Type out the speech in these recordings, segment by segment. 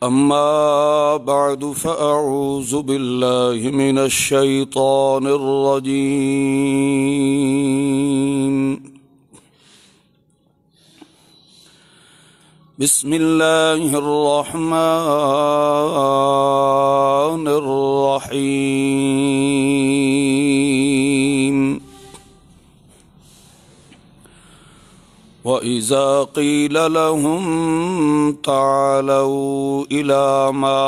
أما بعد فأعوذ بالله من الشيطان الرجيم. بسم الله الرحمن الرحيم. وَإِذَا قِيلَ لَهُمْ تَعَالَوْا إِلَى مَا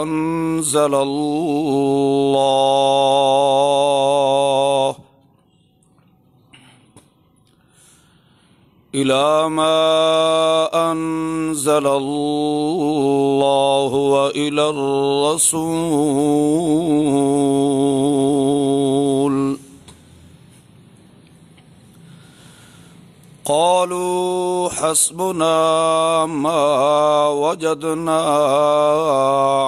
أَنزَلَ اللَّهُ وَإِلَى الرَّسُولِ قالوا حسبنا ما وجدنا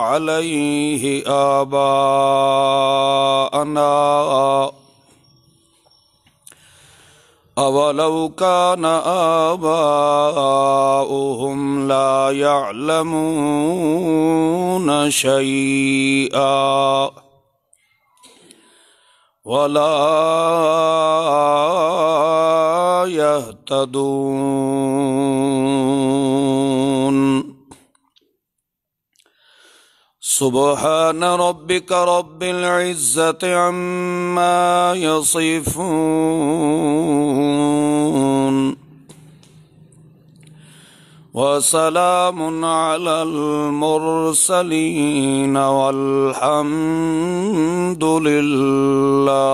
عليه آباءنا أولو كان آباؤهم لا يعلمون شيئا ولا يهتدون. سبحان ربك رب العزة عما يصفون وسلام على المرسلين والحمد لله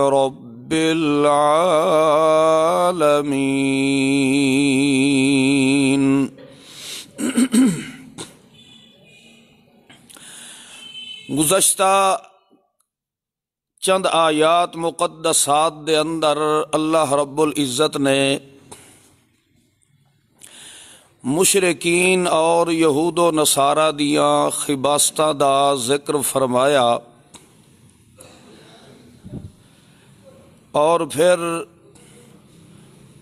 رب العالمين. گزشتہ چند آیات مقدسات دے اندر اللہ رب العزت نے مشرکین اور یہود و نصارہ دیاں خباستاں دا ذکر فرمایا اور پھر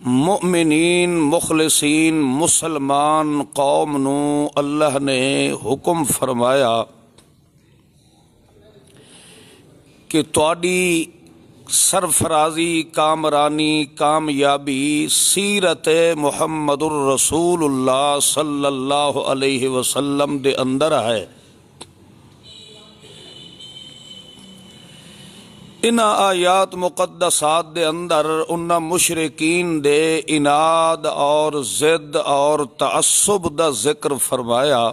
مؤمنین مخلصین مسلمان قوم نو اللہ نے حکم فرمایا کہ تواڈی سرفرازی کامرانی کامیابی سیرت محمد الرسول اللہ صلی اللہ علیہ وسلم دے اندر ہے. ان آیات مقدسات دے اندر انہاں مشرکین دے اناد اور ضد اور تعصب دا ذکر فرمایا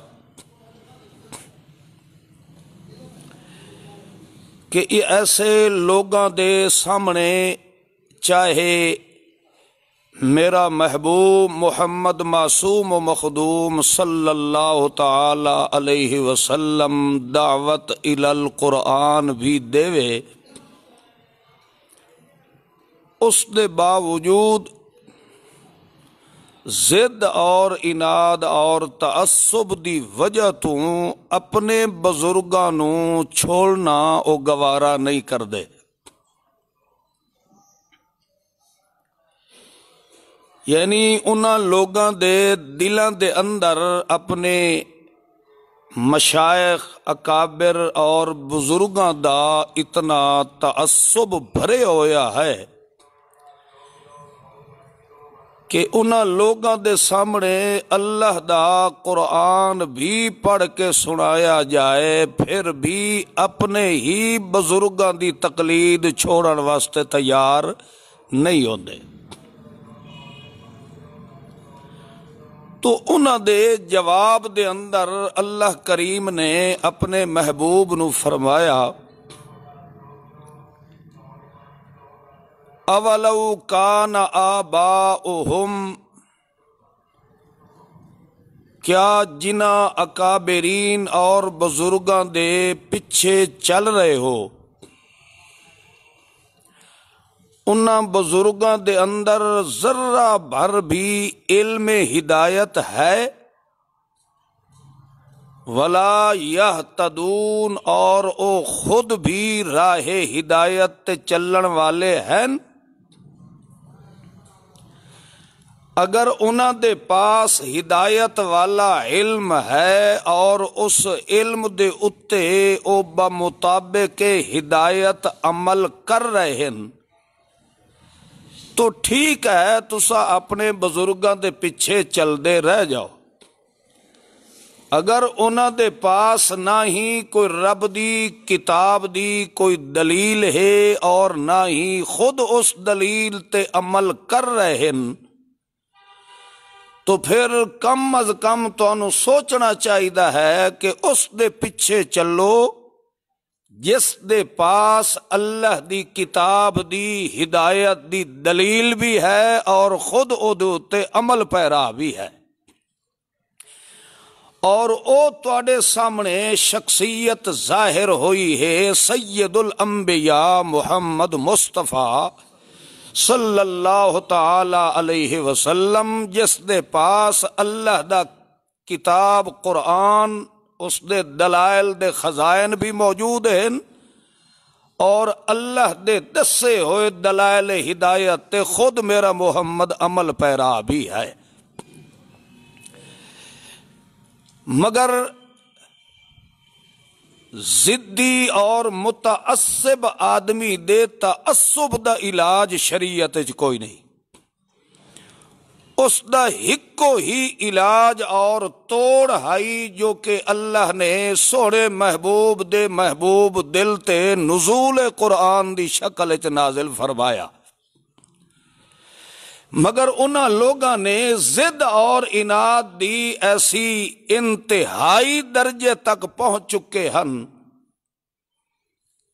کہ یہ ایسے لوگاں دے سامنے چاہے میرا محبوب محمد معصوم و مخدوم صلی اللہ تعالی علیہ وسلم دعوت الی القرآن بھی دے اس دے باوجود ضد اور اناد اور تعصب دی وجہ تو اپنے بزرگاں نو چھوڑنا او گوارا نہیں کر دے. یعنی انہاں لوگاں دے دلاں دے اندر اپنے مشائخ اکابر اور بزرگاں دا اتنا تعصب بھرے ہویا ہے کہ انہاں لوگاں دے سامنے اللہ دا قرآن بھی پڑھ کے سنایا جائے پھر بھی اپنے ہی بزرگاں دی تقلید چھوڑن واسطے تیار نہیں ہوندے. تو انہاں دے جواب دے اندر اللہ کریم نے اپنے محبوب نو فرمایا اولو کان آباؤہم، کیا جنہ اکابرین اور بزرگاں دے پیچھے چل رہے ہو انہاں بزرگاں دے اندر ذرہ بھر بھی علم ہدایت ہے؟ ولا یہتدون، اور او خود بھی راہ ہدایت تے چلن والے ہیں۔ اگر انہاں دے پاس ہدایت والا علم ہے اور اس علم دے اتے او بمطابق ہدایت عمل کر رہے ہیں تو ٹھیک ہے، تسا اپنے بزرگاں دے پیچھے چل دے رہ جاؤ۔ اگر انہاں دے پاس نہ ہی کوئی رب دی کتاب دی کوئی دلیل ہے اور نہ ہی خود اس دلیل تے عمل کر رہے ہیں تو پھر کم از کم تانوں سوچنا چاہیے ہے کہ اس دے پیچھے چلو جس دے پاس اللہ دی کتاب دی ہدایت دی دلیل بھی ہے اور خود او دے اتے عمل پیرا بھی ہے، اور او تواڈے سامنے شخصیت ظاہر ہوئی ہے سید الانبیاء محمد مصطفیٰ صلی اللہ تعالی علیہ وسلم، جس دے پاس اللہ دا کتاب قرآن، اس دے دلائل دے خزائن بھی موجود ہیں اور اللہ دے دسے ہوئے دلائل ہدایت تے خود میرا محمد عمل پیرا بھی ہے۔ مگر ضدی اور متعصب آدمی دے تعصب دا علاج شریعت وچ کوئی نہیں، اس دا ہکو ہی علاج اور توڑ ہائی جو کہ اللہ نے سوڑے محبوب دے محبوب دل تے نزول قرآن دی شکل وچ نازل فرمایا۔ مگر انہاں لوگاں نے ضد اور عناد دی ایسی انتہائی درجے تک پہنچ چکے ہن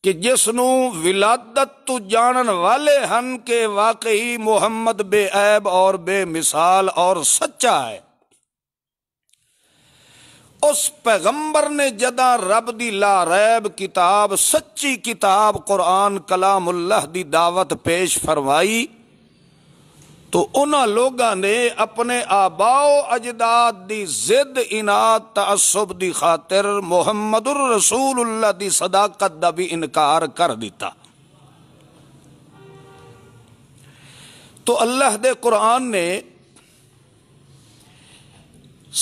کہ جس نو ولادت تو جانن والے ہن کہ واقعی محمد بے عیب اور بے مثال اور سچا ہے۔ اس پیغمبر نے جداں رب دی لا ریب کتاب، سچی کتاب قرآن کلام اللہ دی دعوت پیش فرمائی تو انہاں لوگاں نے اپنے آباء و اجداد دی ضد عناد تعصب دی خاطر محمد الرسول اللہ دی صداقت دا بھی انکار کر دیتا۔ تو اللہ دے قرآن نے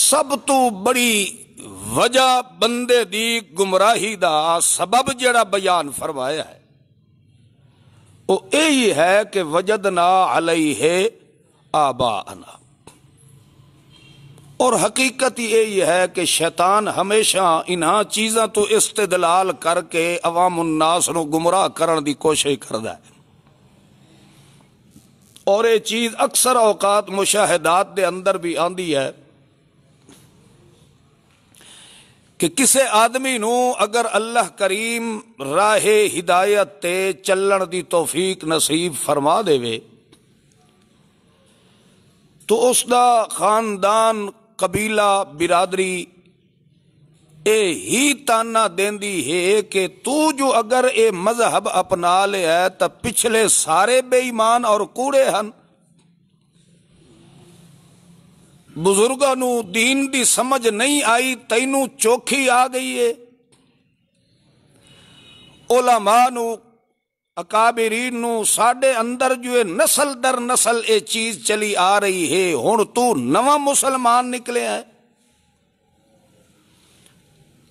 سب تو بڑی وجہ بندے دی گمراہی دا سبب جڑا بیان فرمایا ہے وہ یہی ہے کہ وجدنا علیہ آباءنا، اور حقیقت یہی ہے کہ شیطان ہمیشہ انہاں چیزاں تو استدلال کر کے عوام الناس نو گمراہ کرن دی کوشش کردا ہے، اور یہ چیز اکثر اوقات مشاہدات دے اندر بھی آندی ہے کہ کسے آدمی نو اگر اللہ کریم راہ ہدایت تے چلن دی توفیق نصیب فرما دے وے تو اس دا خاندان، قبیلہ، برادری اے ہی تانا دیندی ہے کہ تو جو اگر اے مذہب اپنا لے ہے تو پچھلے سارے بے ایمان اور کوڑے ہن، بزرگاں نو دین دی سمجھ نہیں آئی، تینوں چوکھی آ گئی ہے، علماء نو اکابرین نو ساڈے اندر جو ہے نسل در نسل اے چیز چلی آ رہی ہے، ہن تو نواں مسلمان نکلے ہیں۔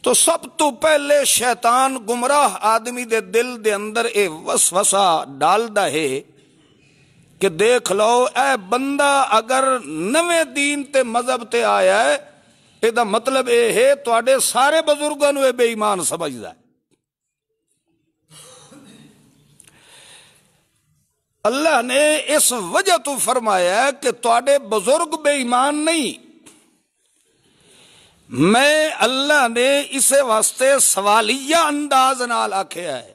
تو سب تو پہلے شیطان گمراہ آدمی دے دل دے اندر اے وسوسہ ڈالدا ہے کہ دیکھ لو اے بندہ اگر نویں دین تے مذہب تے آیا ہے اے دا مطلب اے ہے تواڈے سارے بزرگاں نو اے بے ایمان سمجھدا ہے۔ اللہ نے اس وجہ تو فرمایا کہ تواڈے بزرگ بے ایمان نہیں، میں اللہ نے اسے واسطے سوالیہ انداز نال آکھیا ہے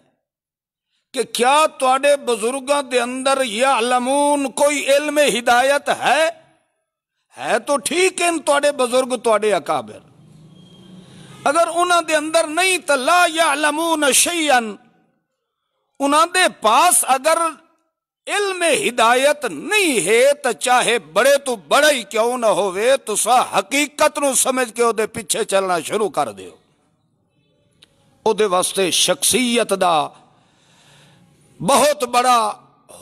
کہ کیا تواڈے بزرگاں دے اندر یعلمون کوئی علم ہدایت ہے تو ٹھیک ہے، تواڈے بزرگ تواڈے اکابر، اگر انہاں دے اندر نہیں تو لا یعلمون شیئا، انہاں دے پاس اگر علم ہدایت نہیں ہے تو چاہے بڑے تو بڑا ہی کیوں نہ ہوئے تسا حقیقت نو سمجھ کے او دے پیچھے چلنا شروع کر دیو. او دے واسطے شخصیت دا بہت بڑا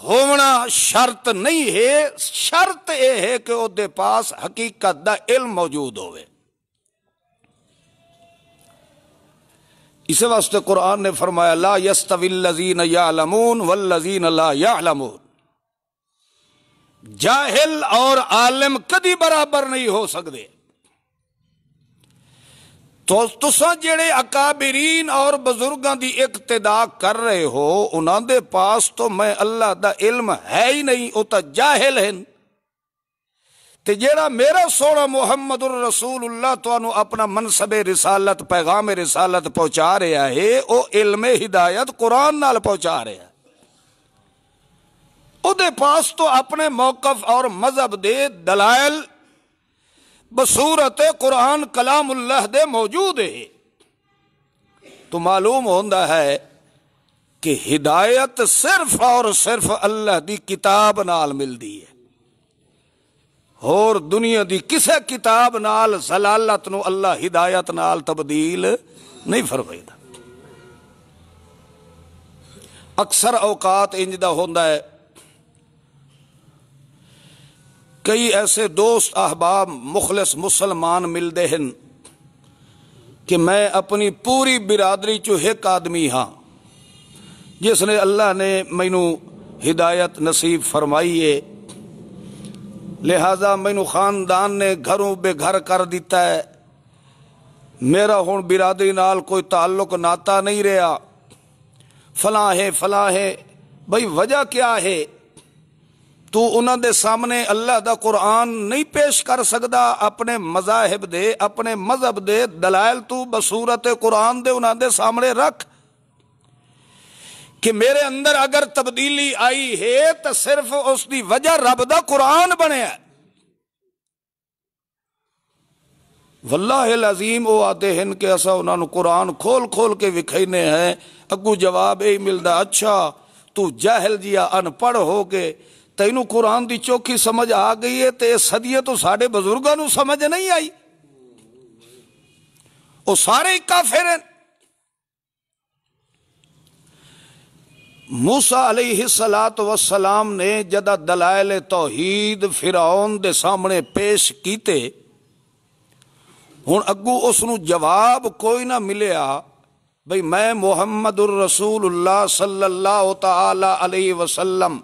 ہونا شرط نہیں ہے، شرط یہ ہے کہ او دے پاس حقیقت دا علم موجود ہوئے. اس واسطے قرآن نے فرمایا لا یستوی الذین یعلمون والذین لا یعلمون. جاہل اور عالم کدی برابر نہیں ہو سکتے. تو تساں جڑے اکابرین اور بزرگاں دی اقتدا کر رہے ہو انہاں دے پاس تو میں اللہ دا علم ہے ہی نہیں، او تا جاہل ہیں. تے جیڑا میرا سونا محمد الرسول اللہ تانوں اپنا منصب رسالت پیغام رسالت پہنچا رہا ہے او علم ہدایت قرآن نال پہنچا رہا ہے. او دے پاس تو اپنے موقف اور مذہب دے دلائل بصورت قرآن کلام اللہ دے موجود ہے. تو معلوم ہوندا ہے کہ ہدایت صرف اور صرف اللہ دی کتاب نال ملدی ہے، اور دنیا دی کسے کتاب نال ضلالت نو اللہ ہدایت نال تبدیل نہیں فرمائیدا. اکثر اوقات انجدہ ہوندا ہے کئی ایسے دوست احباب مخلص مسلمان ملتے ہیں کہ میں اپنی پوری برادری چو ایک آدمی ہاں جس نے اللہ نے مینو ہدایت نصیب فرمائی ہے، لہذا مینو خاندان نے گھروں بے گھر کر دیتا ہے، میرا ہون برادری نال کوئی تعلق ناتا نہیں رہا، فلاں ہے. بھئی وجہ کیا ہے؟ تو انہاں دے سامنے اللہ دا قرآن نہیں پیش کر سکدا، اپنے مذاہب دے اپنے مذہب دے دلائل تو بصورت قرآن دے انہاں دے سامنے رکھ کہ میرے اندر اگر تبدیلی آئی ہے تو صرف اس دی وجہ رب دا قرآن بنے ہے. واللہ العظیم وہ آتے ہیں کہ ایسا انہوں نے قرآن کھول کھول کے وکھائینے ہیں، اگو جواب یہی ملتا اچھا تو جاہل جیا ان پڑھ ہو کے تینوں قرآن دی چوکھی سمجھ آ گئی ہے تے صدیے تو ساڑھے بزرگاں نو سمجھ نہیں آئی، وہ سارے کافر ہیں. موسیٰ علیہ السلام نے جدہ دلائل توحید فرعون دے سامنے پیش کیتے، ہن اگو اس نو جواب کوئی نہ ملیا بھئی میں محمد الرسول اللہ صلی اللہ تعالی علیہ وسلم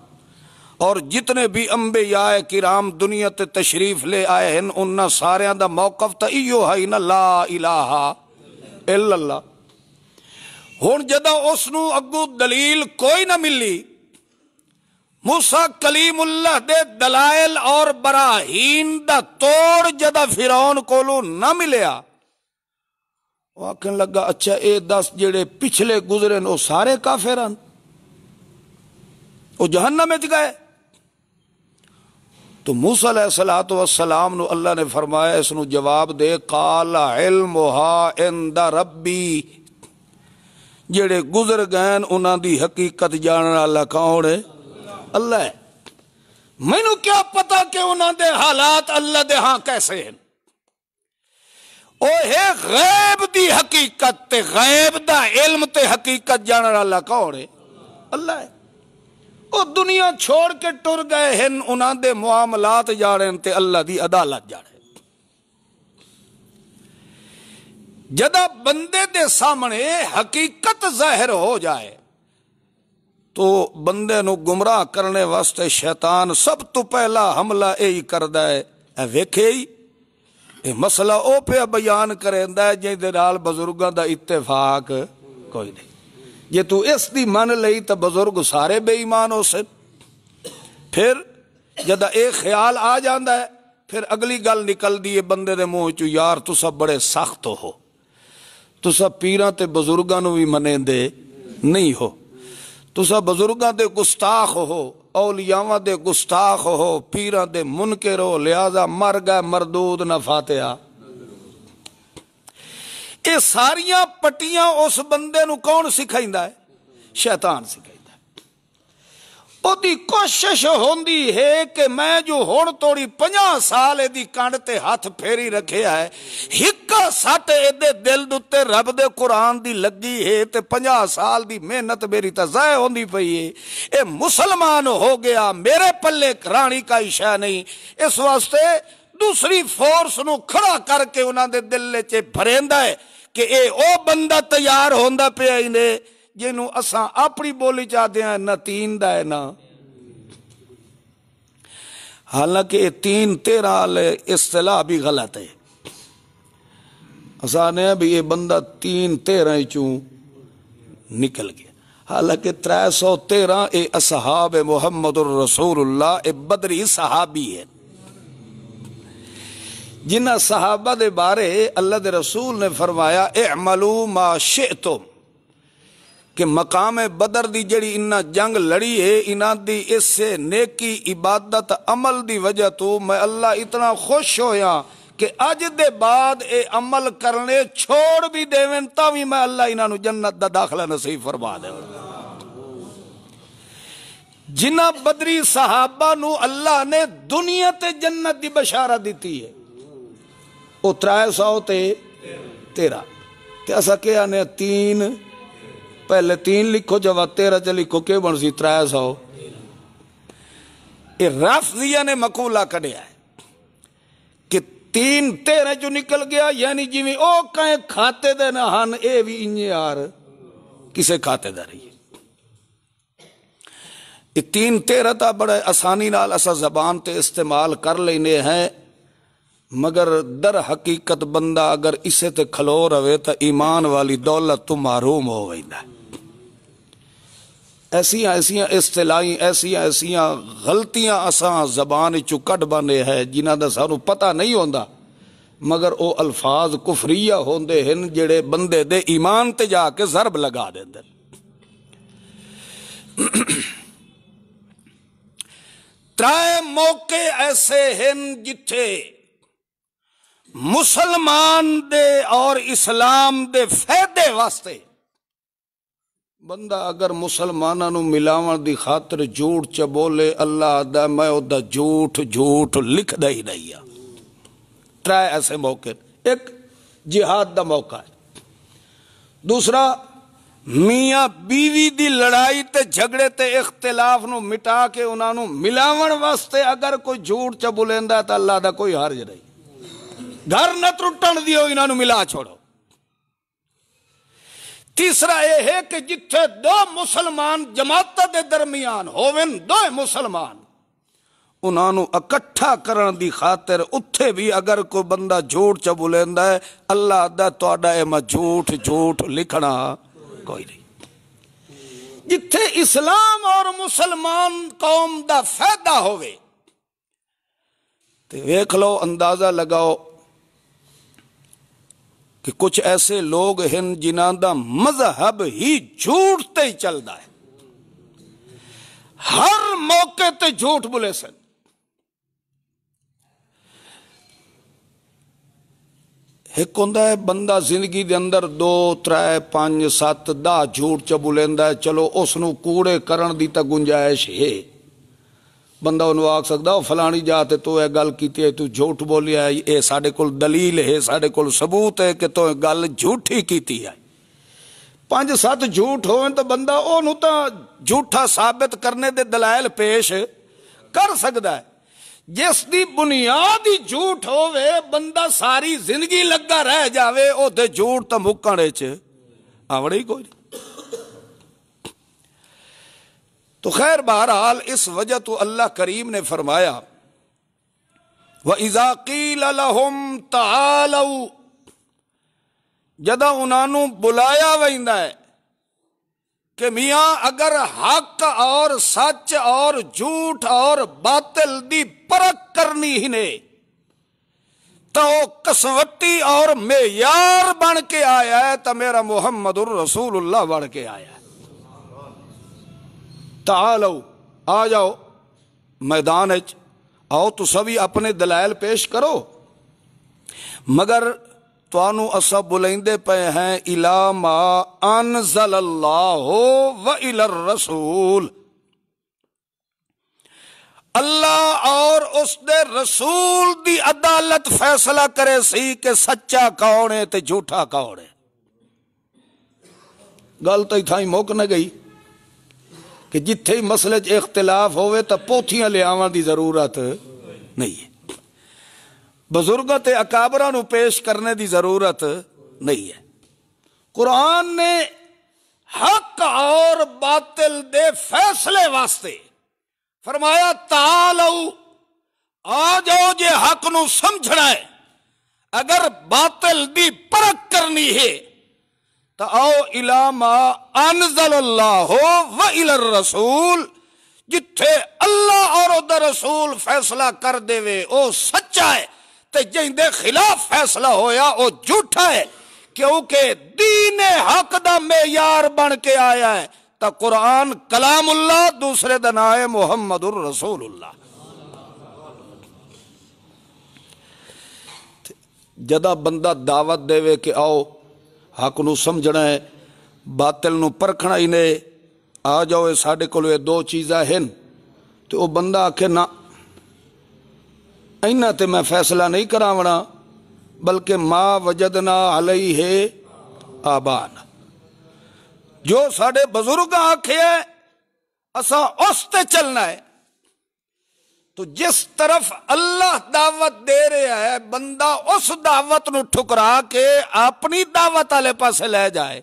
اور جتنے بھی انبیاء کرام دنیا تے تشریف لے آئے ہیں انہاں ساریاں دا موقف تا ایو ہے نا لا الہ الا اللہ. ہن جدہ اس نو اگو دلیل کوئی نہ ملی، موسیٰ کلیم اللہ دے دلائل اور براہین دا توڑ جدہ فرعون کولو نہ ملیا، وہ آکھن لگا اچھا اے 10 جڑے پچھلے گزرے وہ سارے کافران، وہ جہنم میں گئے. تو موسیٰ علیہ السلام نو اللہ نے فرمایا اس نو جواب دے قال علمها عند ربی، جڑے گزر گئے انہاں دی حقیقت جاننے والا کون ہے؟ اللہ ہے. مینوں کیا پتا کہ انہاں دے حالات اللہ دے ہاں کیسے ہیں، او ہے غیب دی حقیقت تے غیب دا علم تے حقیقت جاننے والا کون ہے؟ اللہ ہے. او دنیا چھوڑ کے ٹر گئے ہیں، انہاں دے معاملات جانے تے اللہ دی عدالت جانے. جدہ بندے دے سامنے حقیقت ظاہر ہو جائے تو بندے نو گمراہ کرنے واسطے شیطان سب تو پہلا حملہ یہی کردا ہے، اے ویکھے ہی اے مسئلہ او پہ بیان کریندا ہے جے دے نال بزرگاں دا اتفاق کوئی نہیں. جے تو اس دی من لئی تو بزرگ سارے بے ایمان ہو سن. پھر جدہ ایک خیال آ جاندا ہے پھر اگلی گل نکل دی ہے بندے دے منہ چوں یار تسا بڑے سخت ہو، تسا پیراں تے بزرگاں نو بھی منیں دے نہیں ہو، تسا بزرگاں دے گستاخ ہو، اولیاء دے گستاخ ہو، پیراں دے منکر ہو، لہذا مر گئے مردود نہ فاتحہ. یہ ساریاں پٹیاں اس بندے نو کون سکھائیندا ہے؟ شیطان سکھائیندا ہے. دی کوشش ہوندی ہے کہ میں جو ہون توڑی 50 سال دی کنڈ تے ہاتھ پھیری رکھے ہے، ہکا سٹ ایدے دل دوتے رب دے قرآن دی لگی ہے تے 50 سال دی محنت میری تا ضائع ہوندی پئی ہے، اے مسلمان ہو گیا، میرے پلے رانی کا عشاء نہیں۔ اس واسطے دوسری فورس نو کھڑا کر کے انہاں دے دل چے بھریندا ہے کہ اے او بندہ تیار ہوندا پیا ہی نے جنوں اساں اپنی بولی چاہتے ہیں نہ تین دا ہے نہ، حالانکہ یہ 3-13 والے اصطلاح بھی غلط ہے۔ اساں نے بھی یہ بندہ 3-13 چوں نکل گیا، حالانکہ 313 اے اصحاب محمد الرسول اللہ، اے بدری صحابی ہے، جنہ صحابہ دے بارے اللہ دے رسول نے فرمایا اعملوا ما شئتم، کہ مقام بدر دی جڑی انہاں جنگ لڑی ہے، انہاں دی اس سے نیکی عبادت عمل دی وجہ تو میں اللہ اتنا خوش ہویا کہ اج دے بعد اے عمل کرنے چھوڑ بھی دیویں تا بھی میں اللہ انہاں نو جنت دا داخلہ نصیب فرما دے۔ جنہ بدری صحابہ نو اللہ نے دنیا تے جنت دی بشارت دیتی ہے، او 313 تے اسا کیا نے 3 پہلے 3 لکھو جب 13 چ لکھو کہ بن سی 300۔ یہ رافضیہ نے مقولہ کڈیا ہے کہ 3-13 جو نکل گیا، یعنی جی او کہیں کھاتے دے نہ ہن اے بھی انجے یار کسے کھاتے دے رہی ہے۔ یہ 3-13 تا بڑے آسانی نال اسا زبان تے استعمال کر لینے ہیں، مگر در حقیقت بندہ اگر اسے تے کھلو رہے تا ایمان والی دولت تو محروم ہو گئی ہے۔ ایسیاں اصطلاحیں ایسیاں غلطیاں اساں زبان چو کڈ بانے ہے جنہاں دا سانو پتہ نہیں ہوندا، مگر او الفاظ کفریہ ہوندے ہن جڑے بندے دے ایمان تے جا کے ضرب لگا دیندے۔ ترائے موقع ایسے ہن جتھے مسلمان دے اور اسلام دے فائدے واسطے بندہ اگر مسلماناں نو ملاون دی خاطر جھوٹ چ بولے، اللہ دا میں او دا جھوٹ لکھ دا ہی نہیں ہے۔ ترائے ایسے موقع، ایک جہاد دا موقع ہے، دوسرا میاں بیوی دی لڑائی تے جھگڑے تے اختلاف نو مٹا کے انہاں نو ملاون واسطے اگر کوئی جھوٹ چ بولیندا تے اللہ دا کوئی حرج نہیں، گھر نہ ٹوٹن دیو، انہاں نو ملا چھوڑو۔ تیسرا یہ ہے کہ جتھے 2 مسلمان جماعت دے درمیان ہوون، 2 مسلمان انہاں نو اکٹھا کرن دی خاطر اتھے بھی اگر کوئی بندہ جھوٹ چ بولیندا ہے، اللہ دا تہاڈا اے میں جھوٹ لکھنا کوئی نہیں۔ جتھے اسلام اور مسلمان قوم دا فائدہ ہوئے تے ویکھ لو، اندازہ لگاؤ کہ کچھ ایسے لوگ ہیں جنہاں دا مذہب ہی جھوٹ تے ہی چلدا ہے، ہر موقع تے جھوٹ بولے سن۔ ایک ہوندا ہے بندہ زندگی دے اندر 2 3 5 7 10 جھوٹ چ بولیندا ہے، چلو اس نو کوڑے کرن دی تا گنجائش ہے، بندہ انہوں آکھ سکتا ہو فلانی جاتے تو اے گل کیتی ہے، تو جھوٹ بولیا ہے، اے ساڑے کول دلیل ہے، ساڑے کول ثبوت ہے کہ تو اے گل جھوٹی کیتی ہے۔ 5-7 جھوٹ ہوئے تو بندہ انہوں تا جھوٹا ثابت کرنے دے دلائل پیش کر سکتا ہے۔ جس دی بنیادی جھوٹ ہوئے بندہ ساری زندگی لگا رہ جاوے، او دے جھوٹ تا مکانے چے آوڑے ہی کوئی نہیں۔ تو خیر بہرحال اس وجہ تو اللہ کریم نے فرمایا وَإِذَا قِيلَ لَهُمْ تَعَالَوْا، جدہ انہوں بلایا ویندا ہے کہ میاں اگر حق اور سچ اور جھوٹ اور باطل دی پرکھ کرنی ہی نے تو کسوٹی اور معیار بن کے آیا ہے، تو میرا محمد الرسول اللہ بن کے آیا ہے۔ تعالو، آ جاؤ میدان اچ آؤ، تو سبھی اپنے دلائل پیش کرو، مگر توانو اسا بلندے پہ ہیں اِلَى مَا أَنزَلَ اللَّهُ وَإِلَى الرَّسُولِ، اللہ اور اس دے رسول دی عدالت فیصلہ کرے سی کہ سچا کون ہے تے جھوٹا کون ہے. گل تو اتھائی مک نہ گئی کہ جتھے ہی مسئلے چ اختلاف ہوئے تو پوتھیاں لے آوان دی ضرورت نہیں ہے، بزرگوں تے اکابراں نو پیش کرنے دی ضرورت نہیں ہے. قرآن نے حق اور باطل دے فیصلے واسطے فرمایا تعالو، آ جاؤ جے حق نو سمجھنا ہے، اگر باطل دی پرکھ کرنی ہے تو آؤ الی ما انزل اللہ و الی الرسول، جتھے اللہ اور دا رسول فیصلہ کر دے وے او سچا ہے تے جن دے خلاف فیصلہ ہویا او جھوٹا ہے، کیونکہ دین حق دا معیار بن کے آیا ہے. تا قرآن کلام اللہ، دوسرے دا نام ہے محمد الرسول اللہ. جدا بندہ دعوت دے وے کہ آؤ حق نو سمجھنا ہے، باطل نو پرکھنا ہی نے، آ جاؤ ساڈے کول یہ دو چیزاں ہیں، تو وہ بندہ آکھے نہ اینا تے میں فیصلہ نہیں کراونا، بلکہ ما وجدنا علیہ آبانا، جو ساڈے بزرگ آکھے ہے اساں اس تے چلنا ہے. تو جس طرف اللہ دعوت دے رہا ہے بندہ اس دعوت نو ٹھکرا کے اپنی دعوت والے پاسے لے جائے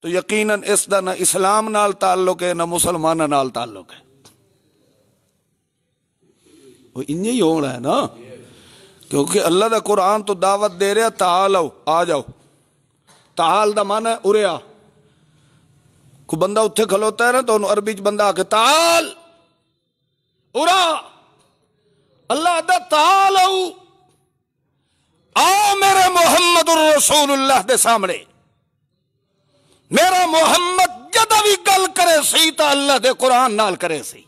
تو یقیناً اس دا نہ اسلام نال تعلق ہے نہ مسلماناں نال تعلق ہے. وہ انہیں ہی ہونا ہے نا، کیونکہ اللہ دا قرآن تو دعوت دے رہا تعالو، آ جاؤ. تعال دا معنی ہے ارے آ. کو بندہ اتھے کھلوتا ہے نا تو انہوں عربی چ بندہ آکے تعال ارا، اللہ دا تعالو، آؤ میرے محمد الرسول اللہ دے سامنے. میرا محمد جدہ بھی گل کرے سی تا اللہ دے قرآن نال کرے سی.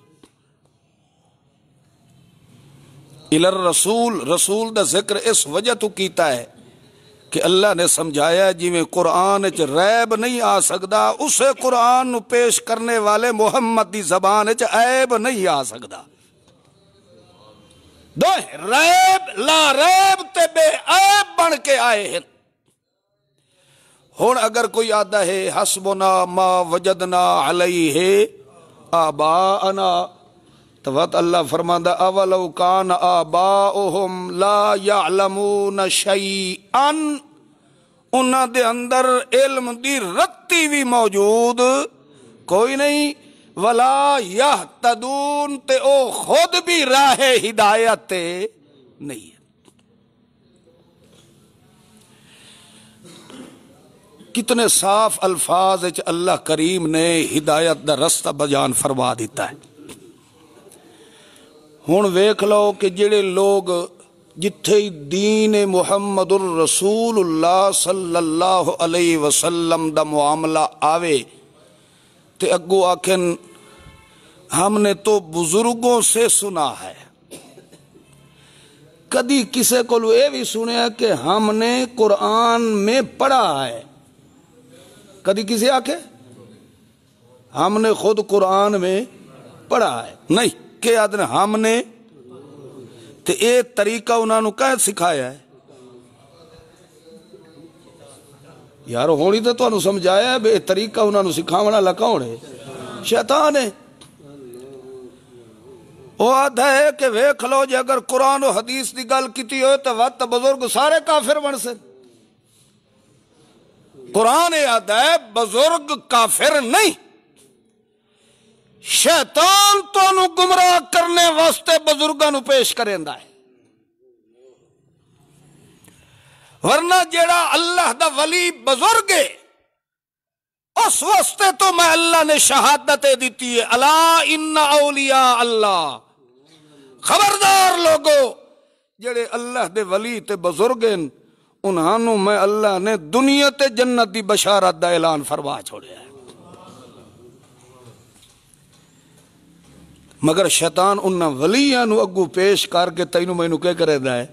الی الرسول، رسول دا ذکر اس وجہ تو کیتا ہے کہ اللہ نے سمجھایا جی میں قرآن چ ریب نہیں آ سکدا، اسے قرآن نو پیش کرنے والے محمد دی زبان چ عیب نہیں آ سکدا. دو ریب لا ریب تے بے عیب بن کے آئے ہیں. ہن اگر کوئی آدھا ہے حسبنا ما وجدنا علیہ آباءنا، تو وقت اللہ فرماندا اولو کان آباؤہم لا یعلمون شیئا، انہاں دے اندر علم دی رتی بھی موجود کوئی نہیں، ولا یہتدون تے او خود بھی راہ ہدایت نہیں ہے. کتنے صاف الفاظ وچ اللہ کریم نے ہدایت دا رستہ بیان فرما دیتا ہے. ہن ویکھ لو کہ جڑے لوگ جتھے دین محمد الرسول اللہ صلی اللہ علیہ وسلم دا معاملہ آوے تے اگو آکھن ہم نے تو بزرگوں سے سنا ہے. کدی کسے کو یہ بھی سنیا کہ ہم نے قرآن میں پڑھا ہے؟ کدی کسی آکھے ہم نے خود قرآن میں پڑھا ہے؟ نہیں. کہ آدھنے ہم نے تے اے طریقہ انہوں نے کہاں سکھایا ہے؟ یار ہونی تو انہوں سمجھایا ہے بے طریقہ انہوں نے سکھاونا لکاؤں ہے شیطان ہے. وہ آدھا ہے کہ ویکھ لو جے اگر قرآن و حدیث دی گل کیتی ہوئے تو وقت بزرگ سارے کافر بن سے. قرآن آدھا ہے بزرگ کافر نہیں، شیطان تو انہوں گمراہ کرنے واسطے بزرگاں نو پیش کریندا ہے. ورنہ جیڑا اللہ دا ولی بزرگ ہے اس واسطے تو میں اللہ نے شہادت دیتی ہے الا ان اولیاء اللہ، خبردار لوگو جڑے اللہ دے ولی تے بزرگ ہیں انہوں میں اللہ نے دنیا تے جنت دی بشارت دا اعلان فرما چھوڑیا ہے. مگر شیطان انہاں ولیاں نو اگو پیش کر کے تینو مینو کیا کرے دا ہے؟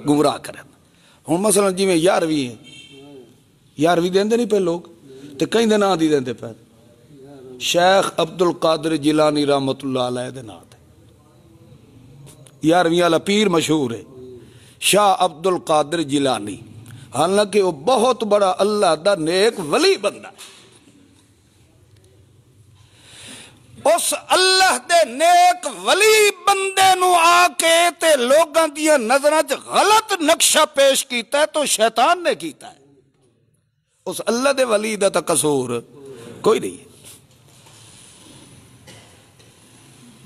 گمراہ کرے دا. ہوں مثلا جی میں یارویں ہیں، یارویں دیندے نہیں پہ لوگ تے کہیں دے نام دی دیندے پہ شیخ عبد القادر جیلانی رحمت اللہ علیہ دے نام دے. 11ویں والا پیر مشہور ہے شاہ عبد القادر جیلانی، حالانکہ وہ بہت بڑا اللہ دا نیک ولی بندہ ہے۔ اس اللہ دے نیک ولی بندے نو آ کے تے لوگاں دیاں نظراں چ غلط نقشہ پیش کیتا ہے تو شیطان نے کیتا ہے، اس اللہ دے ولی دا تا قصور کوئی نہیں ہے۔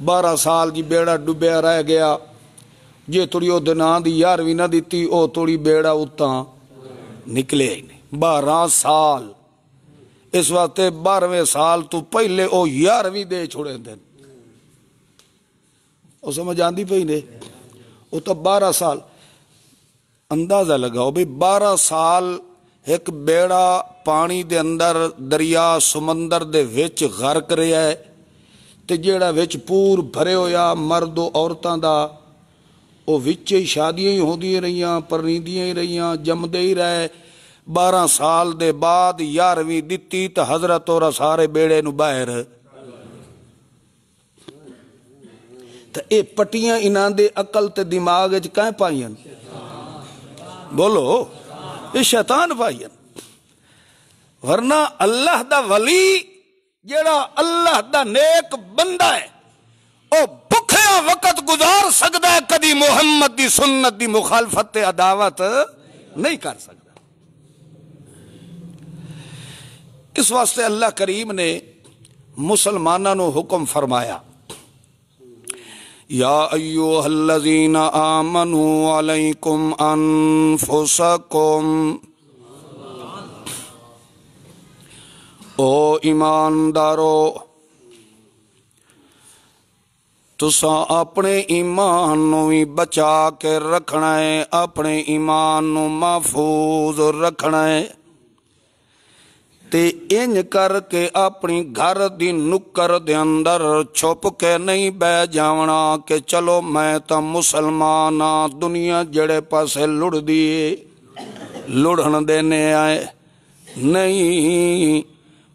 12 سال جی بیڑا ڈبیا رہ گیا، جے تھوڑی او دناں دی 11ویں نہ دیتی او تھوڑی بیڑا اتاں نکلے ہی نہیں۔ 12 سال، اس واسطے 12ویں سال تو پہلے او 11ویں دے چھوڑے دن، او سمجھ آندی پئی نے، او تو 12 سال اندازہ لگاؤ بھی 12 سال ایک بیڑا پانی دے اندر دریا سمندر دے وچ غرق رہا ہے تے جیڑا وچ پور بھرے ہویا مرد و عورتاں دا او وچ ہی شادیاں ہی ہوندیاں رہیاں، پرنیندیاں ہی رہیاں، جمدے ہی رہے۔ 12 سال دے بعد 11ویں دتی تے حضرت اور سارے بیڑے نو باہر تے اے پٹیاں انہاں دے عقل تے دماغ وچ کہیں پائیاں؟ بولو، یہ شیطان پائیاں۔ ورنہ اللہ دا ولی جیڑا اللہ دا نیک بندہ ہے او بکھیا وقت گزار سکتا ہے، کدی محمد دی سنت دی مخالفت تے عداوت نہیں کر سکتا۔ اس واسطے اللہ کریم نے مسلمانوں نو حکم فرمایا، یا ایوہ الذین آمنوا علیکم انفسکم، او ایماندارو تساں اپنے ایمان نو بھی بچا کے رکھنا ہے، اپنے ایمان نو محفوظ رکھنا ہے، تے انج کر کے اپنی گھر دی نکر دے اندر چھپ کے نہیں بہ جاونا کہ چلو میں تا مسلمان ہاں، دنیا جڑے پاسے لڑ دیے لڑن دینے آئے نہیں،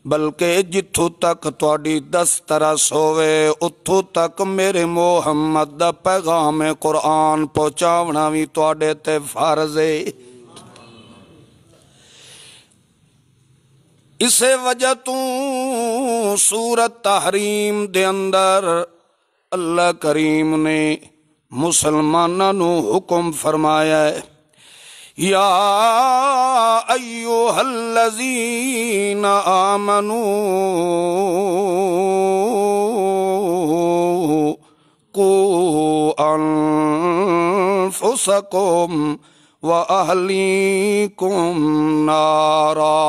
بلکہ جتھو تک تواڈی دسترس ہوئے اتھو تک میرے محمد دا پیغام قرآن پہنچاونا بھی تواڈے تے فرض ہے۔ اسے وجہ تو سورت تحریم دے اندر اللہ کریم نے مسلمانوں نو حکم فرمایا ہے، یا ایوہ الذین آمنوا قوا انفسکم وَأَهْلِيكُمْ نَارًا،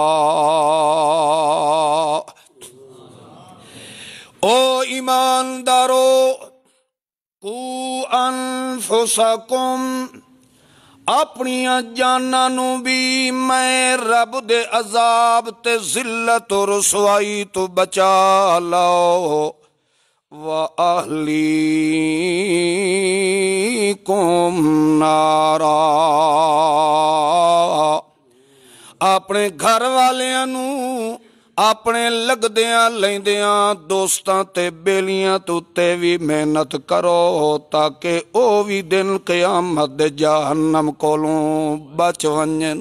او ایماندارو قوا انفسکم، اپنیاں جاناں نو بھی میں رب دے عذاب تے ذلت و رسوائی تو بچا لاؤ، وَأَهْلِيكُمْ نَارًا، اپنے گھر والیاں نو اپنے لگدیاں لیندیاں دوستاں تے بیلیاں تو تے بھی محنت کرو تاکہ او بھی دن قیامت دے جہنم کولوں بچ ونجن۔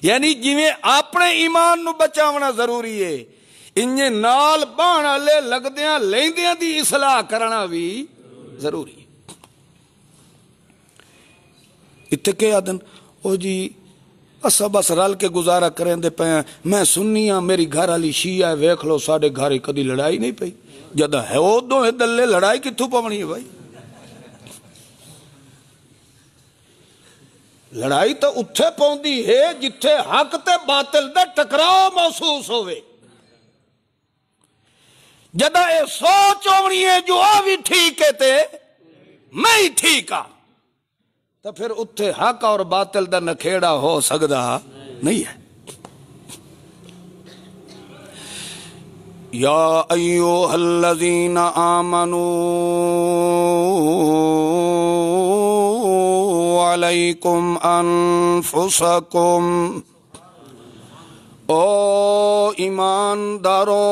یعنی جویں اپنے ایمان نو بچاونا ضروری ہے، انجے نال بان والے لگدیاں لیندیاں دی اصلاح کرنا بھی ضروری ہے۔ اتکے آدن او جی اسا بس رل کے گزارا کریں دے پہ، میں سنی ہاں میری گھر والی شیعہ ہے، ویکھ لو ساڈے گھر کدی لڑائی نہیں پئی، جدا ہے او دو دلے لڑائی کتھوں پونی ہے بھائی؟ لڑائی تو اتھے پوندی ہے جتھے حق تے باطل دا ٹکراؤ محسوس ہوئے، جدا اے سوچ ہونی ہے جو آ بھی ٹھیک ہے تے میں ہی ٹھیک ہاں، تو پھر اتھے حق اور باطل دا نکھیڑا ہو سکدا نہیں ہے۔ یا ایوہ الذین آمنوا علیکم انفسکم، او ایماندارو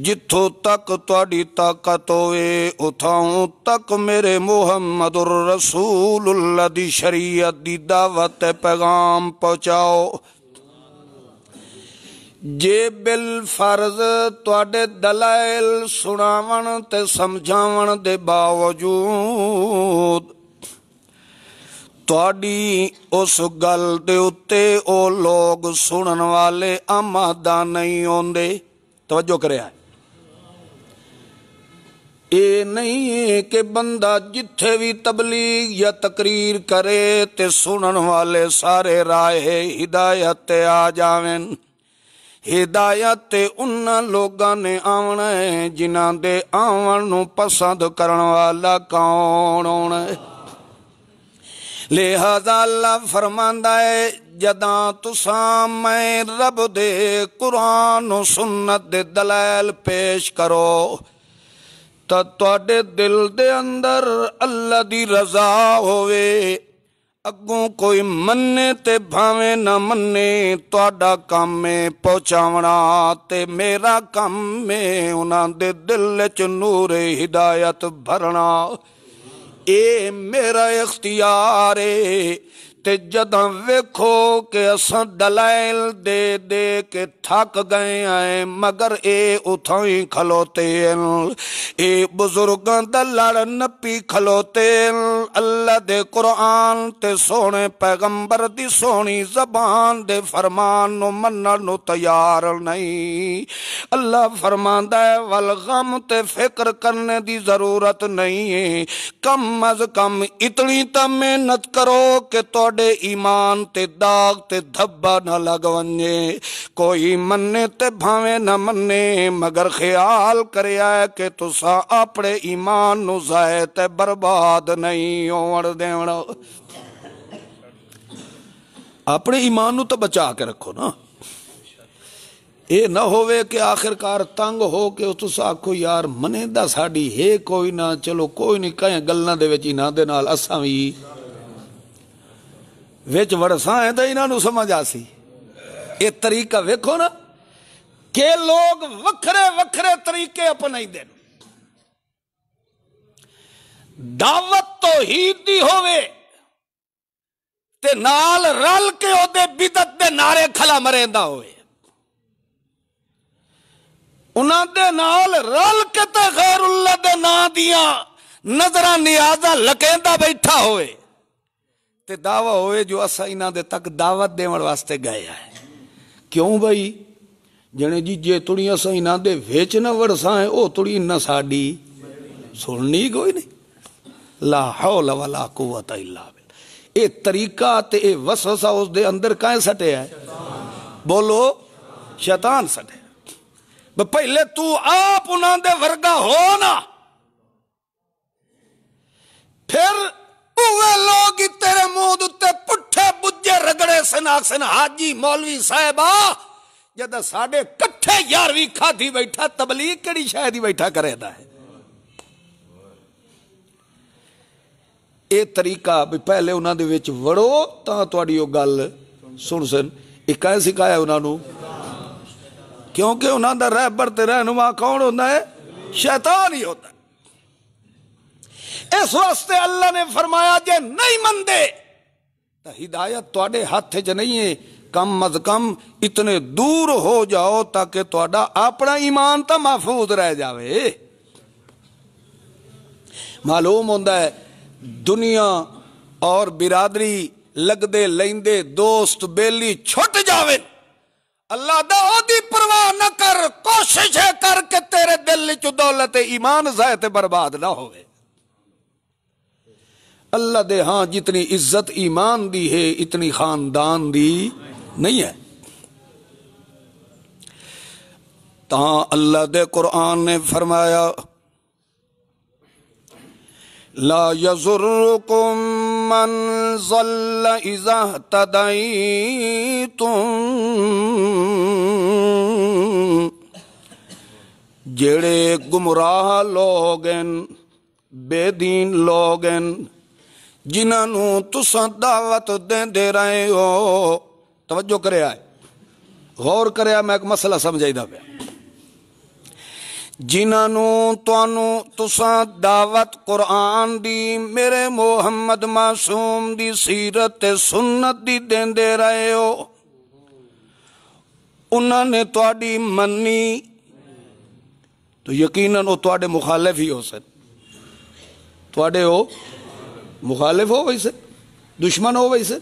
جتھوں تک تواڈی طاقت ہوئے اتھاؤں تک میرے محمد الرسول اللہ دی شریعت دی دعوت پیغام پہنچاؤ۔ جے بالفرض تواڈے دلائل سناون تے سمجھاون دے باوجود تواڈی اس گل دے اتے او لوگ سنن والے آمادہ نہیں ہوندے، توجہ کرے آئے، اے نہیں ہے کہ بندہ جتھے بھی تبلیغ یا تقریر کرے تے سنن والے سارے راہ ہدایت آ جاویں۔ ہدایت انہاں لوگاں نے آونا ہے جنہاں دے آون نو پسند کرن والا کون ہونا ہے۔ لہذا اللہ فرماندا ہے جداں تساں میں رب دے قرآن و سنت دے دلائل پیش کرو تا تواڈے دل دے اندر اللہ دی رضا ہوئے، اگوں کوئی مننے تے بھاویں نہ مننے، تواڈا کام ہے پہنچاونا تے میرا کام ہے انہاں دے دل وچ نور ہدایت بھرنا، اے میرا اختیار ہے۔ تے جداں ویکھو کہ اساں دلائل دے دے کے تھک گئے ہیں مگر اے اتھاں ہی کھلوتے ہیں، اے بزرگاں دا لڑ نپی کھلوتے ہیں، اللہ دے قرآن تے سونے پیغمبر دی سونی زبان دے فرمان نو منن نو تیار نہیں۔ اللہ فرماندا ہے والغم تے فکر کرنے دی ضرورت نہیں ہے، کم از کم اتنی تا محنت کرو کہ تواڈے ایمان تے داغ تے دھبا نہ لگ ونجے، کوئی منے تے بھاویں نہ منے مگر خیال کریا ہے کہ تساں اپنے ایمان نو ضائع تے برباد نہیں ہون دینا، اپنے ایمان نو تو بچا کے رکھو نا، اے نہ ہوئے کہ آخرکار تنگ ہو کہ تساں آکھو یار منے دا ساڈی ہے کوئی نہ، چلو کوئی نہیں کہیں گلاں دے وچ انہاں دے نال اساں وی وچ وڑساں ہے تو انہاں نو سمجھ آسی۔ یہ طریقہ ویکھو نا کہ لوگ وکھرے وکھرے طریقے اپنائی دیں، دعوت توحید دی ہوئے تے نال رل کے او دے بدعت دے نعرے کھلا مریندا ہوئے، انہاں دے نال رل کے تے غیر اللہ دے نا دیاں نظراں نیازاں لکیندا بیٹھا ہوئے تے دعویٰ ہوئے جو اسا انہاں دے تک دعوت دیون واسطے گئے ہیں۔ کیوں بھائی جنے جی جے تڑی اسا انہاں دے وچ نہ وڑساں او تڑی نہ ساڈی سننی کوئی نہیں، لا حول ولا قوت الا باللہ۔ اے طریقہ تے اے وسوسہ اس دے اندر کائیں سٹے ہے؟ بولو شیطان سٹے۔ پہلے تو آپ انہاں دے ورگا ہو نا، پھر اوے لوگ تیرے منہ دے پٹھے بجے رگڑے سن حاجی مولوی صاحبہ جدہ ساڑے کٹھے یارویں کھادی بیٹھا تبلیغ کیڑی شاید ہی بیٹھا کرے دا ہے۔ اے طریقہ بھی پہلے انہاں دے وچ وڑو تاں تواڈی او گل سن اے کائیں سکھایا انہاں نو؟ کیونکہ انہاں دا رہبر تے رہنما کون ہوندا ہے؟ شیطان ہی ہوتا ہے۔ اس واسطے اللہ نے فرمایا جے نہیں مندے تو ہدایت تواڈے ہاتھ چ نہیں ہے، کم از کم اتنے دور ہو جاؤ تاکہ تواڈا اپنا ایمان تا محفوظ رہ جاوے۔ معلوم ہوندا ہے دنیا اور برادری لگدے لیندے دوست بیلی چھٹ جاوے، اللہ دا او دی پرواہ نہ کر، کوشش ہے کر کے تیرے دل چ دولت ایمان ضائع تے برباد نہ ہوئے۔ اللہ دے ہاں جتنی عزت ایمان دی ہے اتنی خاندان دی نہیں ہے۔ تاں اللہ دے قرآن نے فرمایا لا یضرکم من ضل اذا اہتدیتم، جڑے گمراہ لوگن بے دین لوگن جنہاں نو تساں دعوت دے رہے ہو، توجہ کرے آئے غور کرے آئے، میں ایک مسئلہ سمجھائی دا پیا۔ جنہوں تساں دعوت قرآن دی میرے محمد معصوم دی سیرت سنت دی دیندے رہے ہو، انہوں نے تواڈی منی تو یقیناً وہ تواڈے مخالف ہی ہو سکتے، تواڈے ہو مخالف ہو ویسے، دشمن ہو ویسے۔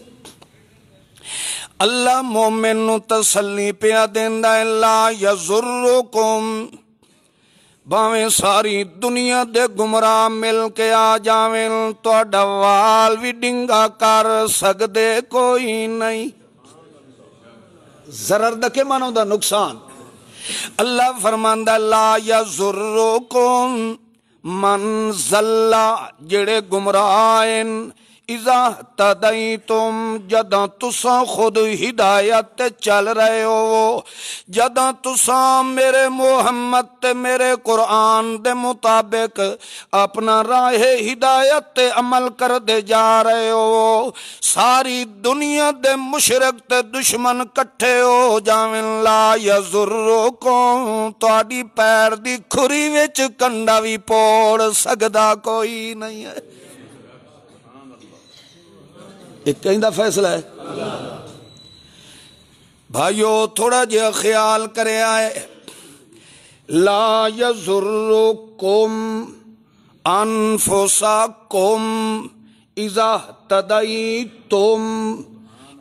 اللہ مومن نو تسلی پیا دیندا ہے، لا یضرکم، باویں ساری دنیا دے گمراہ مل کے آ جاویں تہاڈا وال بھی ڈنگا کر سکدے کوئی نہیں۔ ضرر دا کے معنی دا نقصان۔ اللہ فرماندا لا یضرکم من ضل، جڑے گمراہ ہیں، اذا تدیتم، جداں تساں خود ہدایت تے چل رہے ہو، جداں تساں میرے محمد تے میرے قرآن دے مطابق اپنا راہ ہدایت تے عمل کر دے جا رہے ہو، ساری دنیا دے مشرک تے دشمن کٹھے ہو جاویں، لا یضرکم، تہاڈی پیر دی کھری وچ کنڈا وی پوڑ سکدا کوئی نہیں ہے۔ ایک کہیں دا فیصلہ ہے بھائیو، تھوڑا جہا خیال کرے آئے، لا یضرکم انفسکم اذا تدیتم،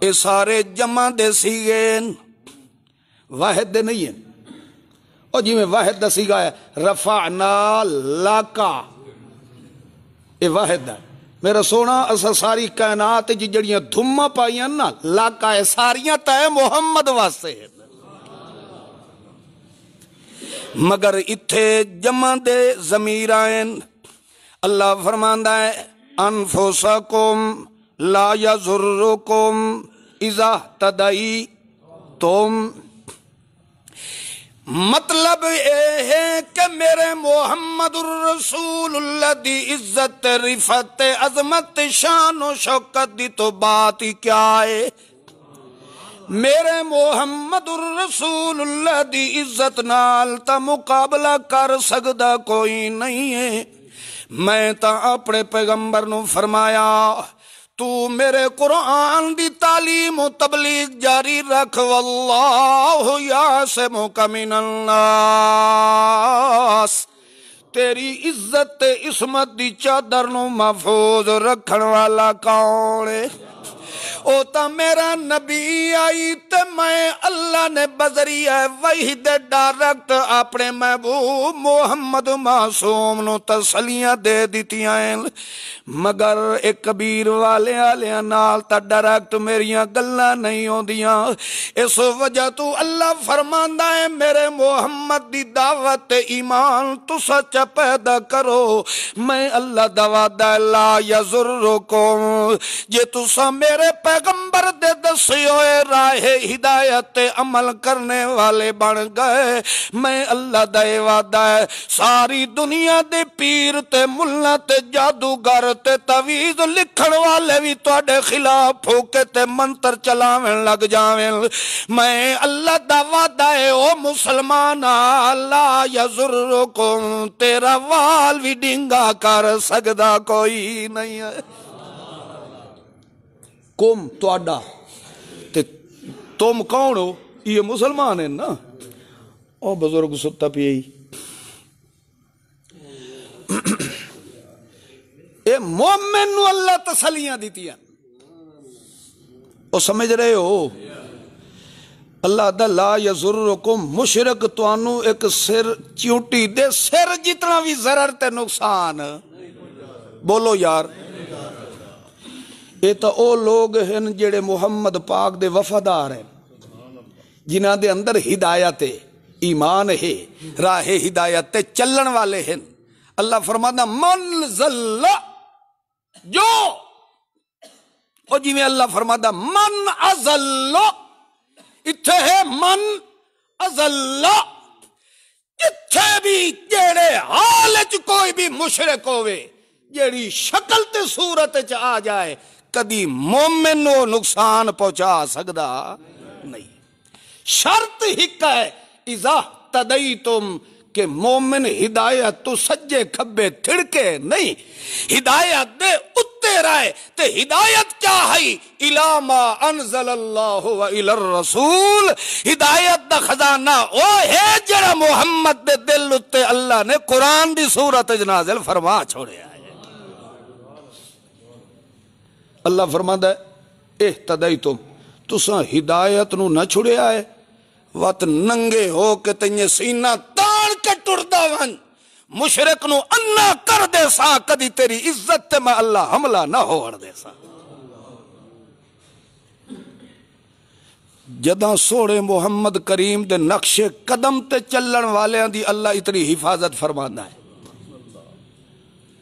یہ سارے جمع دے سیغے، واحد دے نہیں ہیں۔ اور جی میں واحد دا سیغا ہے رفعنا لکا، یہ واحد ہے۔ میرا سونا اسا ساری کائنات جی جڑیاں دھمہ پائیاں نا، لاکا ہے ساریاں تے محمد واسطے ہیں، مگر اتھے جمع دے ضمیر آئیں۔ اللہ فرماندا ہے انفسکم لا یضرکم اذا تدیتم، مطلب یہ ہے کہ میرے محمد الرسول اللہ دی عزت رفت عظمت شان و شوکت دی تو بات ہی کیا ہے، میرے محمد الرسول اللہ دی عزت نال تا مقابلہ کر سکدا کوئی نہیں ہے۔ میں تا اپنے پیغمبر نو فرمایا تو میرے قرآن دی تعلیم و تبلیغ جاری رکھ، واللہ یعصمک من الناس، تیری عزت عصمت دی چادر نو محفوظ رکھن والا کون ہے؟ او تا میرا نبی آئی تے میں اللہ نے بذریعہ وحی دے ڈائریکٹ اپنے محبوب محمد معصوم نو تسلیاں دے دیتیاں ہیں، مگر ایک کبیر والے آلیاں نال تا ڈائریکٹ میریاں گلاں نہیں ہوندیاں۔ اس وجہ تو اللہ فرماندا ہے میرے محمد دی دعوت ایمان تو سچ پیدا کرو، میں اللہ دا وعدہ لا یضرکم، جے تساں میرے پیغمبر دے دسے ہوئے راہ ہدایت عمل کرنے والے بن گئے، میں اللہ دا وعدہ ہے ساری دنیا دے پیر تے ملا تے جادوگر تے تعویذ لکھن والے بھی تواڈے خلاف پھوکے تے منتر چلاویں لگ جاویں، میں اللہ دا وعدہ ہے او مسلمان لا یضرکم، تیرا وال بھی ڈنگا کر سکدا کوئی نہیں ہے۔ کم تواڈا تے تم کون ہو؟ یہ مسلمان ہیں نا۔ او بزرگ ستا پی اے مومن نو اللہ تسلیاں دیتی ہیں، او سمجھ رہے ہو؟ اللہ دا لا یضرکم، مشرک توانو ایک سر چیوٹی دے سر جتنا بھی ضرر تے نقصان، بولو یار، یہ تو او لوگ ہیں جڑے محمد پاک دے وفادار ہیں، جنہ دے اندر ہدایت ایمان ہے، راہ ہدایت تے چلن والے ہیں۔ اللہ فرماتا من ضل، جو او جی میں اللہ فرماتا من اضل، اتھے ہے من اضل، جتھے بھی جیڑے حال چ کوئی بھی مشرک ہوئے، جیڑی شکل تے صورت چ آ جائے، کدی مومن نو نقصان پہنچا سکدا نہیں۔ شرط ہک ہے اذا تدیتم، کہ مومن ہدایت تو سجے کھبے تھڑکے نہیں، ہدایت دے اتے رائے تے ہدایت کیا ہے؟ الا ما انزل اللہ و الی الرسول، ہدایت دا خزانہ او ہے جڑا محمد دے دل اتے اللہ نے قرآن دی صورت نازل فرما چھوڑیا ہے۔ اللہ فرماندا ہے اہتدیتم، تساں ہدایت نو نہ چھڑیا ہے، وقت ننگے ہو کے تنہیں سینہ تان کے ٹردا ون، مشرک نو انا کر دے سا، کدی تیری عزت تے میں اللہ حملہ نہ ہوڑ دے سا۔ جداں سوڑے محمد کریم دے نقش قدم تے چلن والیاں دی اللہ اتنی حفاظت فرمانا ہے،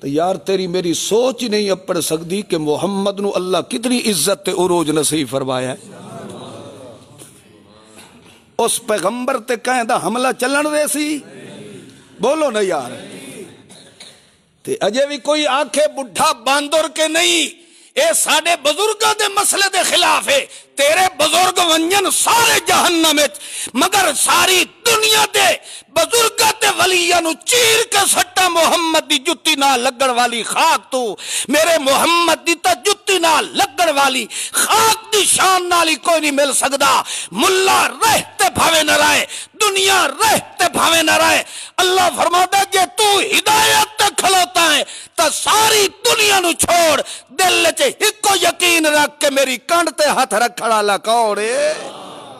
تو یار تیری میری سوچ ہی نہیں اپڑ سکتی کہ محمد نو اللہ کتنی عزت تے عروج نصیب فرمایا ہے۔ اس پیغمبر تے کہیں دا حملہ چلن دے سی؟ بولو نا یار۔ تے اجے بھی کوئی آنکھیں بڑھا باندر کے نہیں، اے ساڑے بزرگاں دے مسئلے دے خلاف ہے، تیرے بزرگ ونجن سارے جہنم وچ، مگر ساری دنیا دے بزرگاں تے ولیاں نو چیر کے سٹا محمد دی جتی نہ لگن والی خاک تو، میرے محمد دی تا جتی نہ لگن والی خاک دی شان نالی کوئی نہیں مل سکدا۔ ملا رہتے بھاوے نہ رہے، دنیا رہتے بھاوے نہ رہے، اللہ فرماتا ہے جے تو ہدایت تے کھلوتا ہے تا ساری دنیا نو چھوڑ، دل چے ایکو یقین رکھ کے میری کانڈ تے ہاتھ رکھڑا لکوڑے،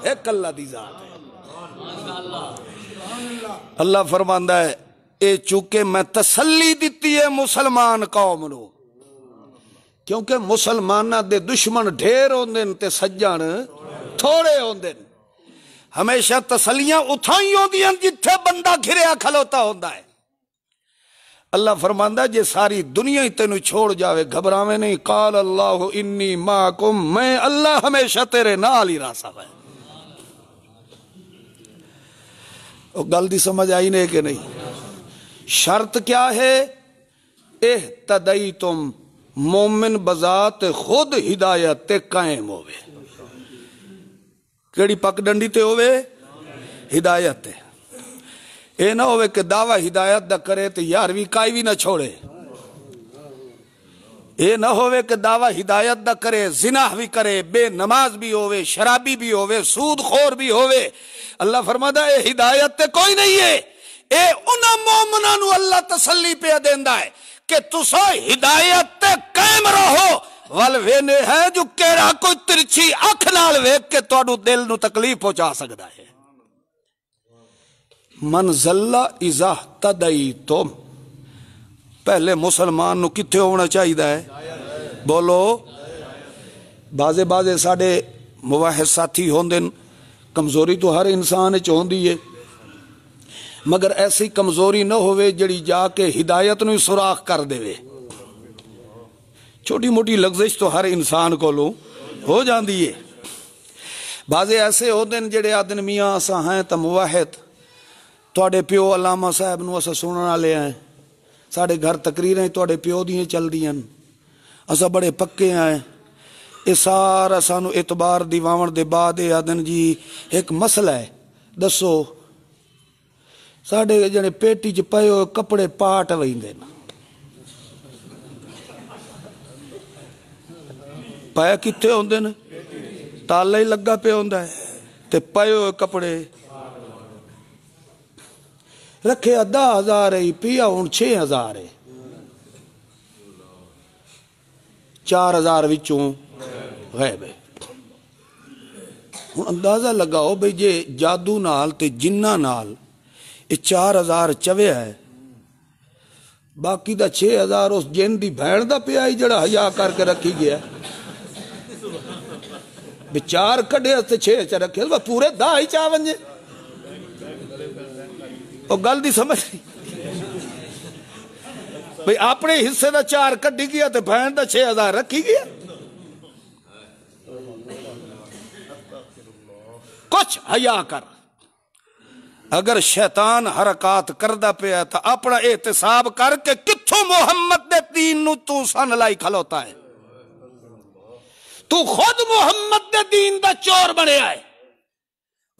ایک اللہ دی ذات ہے۔ اللہ فرماندا ہے اے چونکہ میں تسلی دیتی ہے مسلمان قوم نو، کیونکہ مسلمانہ دے دشمن ڈھیر ہوندے تے سجن تھوڑے ہوندے، ہمیشہ تسلیاں اتھائی ہوندیاں جتھے بندہ گھریا کھلوتا ہوندا ہے۔ اللہ فرماندا ہے جے ساری دنیا ہی تینوں چھوڑ جاوے گھبراویں نہیں، قال اللہ انی معکم، میں اللہ ہمیشہ تیرے نال ہی راسا ہے۔ گل دی سمجھ آئی نہیں کہ نہیں؟ شرط کیا ہے؟ اہتدیتم، مومن بذات خود ہدایت تے قائم ہوئے، کیڑی پک ڈنڈی تے ہوئے؟ ہدایت تے۔ اے نہ ہوئے کہ دعویٰ ہدایت دا کرے تے یارویں کائی بھی نہ چھوڑے، اے نہ ہوئے کہ دعویٰ ہدایت دا کرے زنا بھی کرے، بے نماز بھی ہوئے، شرابی بھی ہوئے، سود خور بھی ہوئے۔ اللہ فرماتا ہے ہدایت تے کوئی نہیں ہے، اے انہاں مومناں نو اللہ تسلی پہ دیندا ہے کہ تسا ہدایت تے قائم رہو، ول وینے ہے جو کیڑا کوئی ترچھی اکھ نال ویکھ کے تہاڈو دل نو تکلیف پہنچا سکدا ہے۔ من ذل اذا اهتدیتم، پہلے مسلمان نو کتھے ہونا چاہیے ہے؟ بولو۔ بازے ساڑے موحد ساتھی ہوندے، کمزوری تو ہر انسان ہوندی ہے، مگر ایسی کمزوری نہ ہوئے جڑی جا کے ہدایت نو سوراخ کر دے۔ چھوٹی موٹی لغزش تو ہر انسان کو لو ہو جاندی ہے۔ بازے ایسے ہوندے جڑے آدن میاں اسا ہیں تا موحد، تواڈے پیو علامہ صاحب نو اسا سنن والے ہیں، ساڑے گھر تقریریں تواڈے پیو دیاں چل دیاں، اسا بڑے پکے ہیں، یہ سارا سانو اعتبار دیواون دے بعد آدن جی ایک مسئلہ ہے، دسو ساڑے جنے پیٹی چ پئے ہوئے کپڑے پاٹ ویندے نا، پایا کتھے ہوندے نا؟ تالا ہی لگا پہ ہوندا ہے تے پئے ہوئے کپڑے رکھے 10,000 ہے، پیا ہن 6,000 ہے، 4,000 وچوں غیب ہے۔ ہن اندازہ لگاؤ بھئی جے جادو نال تے جنہ نال یہ 4,000 چویا ہے، باقی دا 6,000 اس جن دی بھین دا پیا ہی جڑا حیا کر کے رکھی گیا، بچار کڈے تے 6 چ رکھے، وہ پورے 10 ہی چا ونجے۔ او گل دی سمجھ بھئی اپنے حصے دا 4 کڈی گیا تے بھین دا 6,000 رکھی گیا۔ کچھ حیا کر، اگر شیطان حرکات کردہ پیا تا اپنا احتساب کر کے کتھوں محمد دے دین نو تو سن لائی کھلوتا ہے، تو خود محمد دے دین دا چور بنے آئے،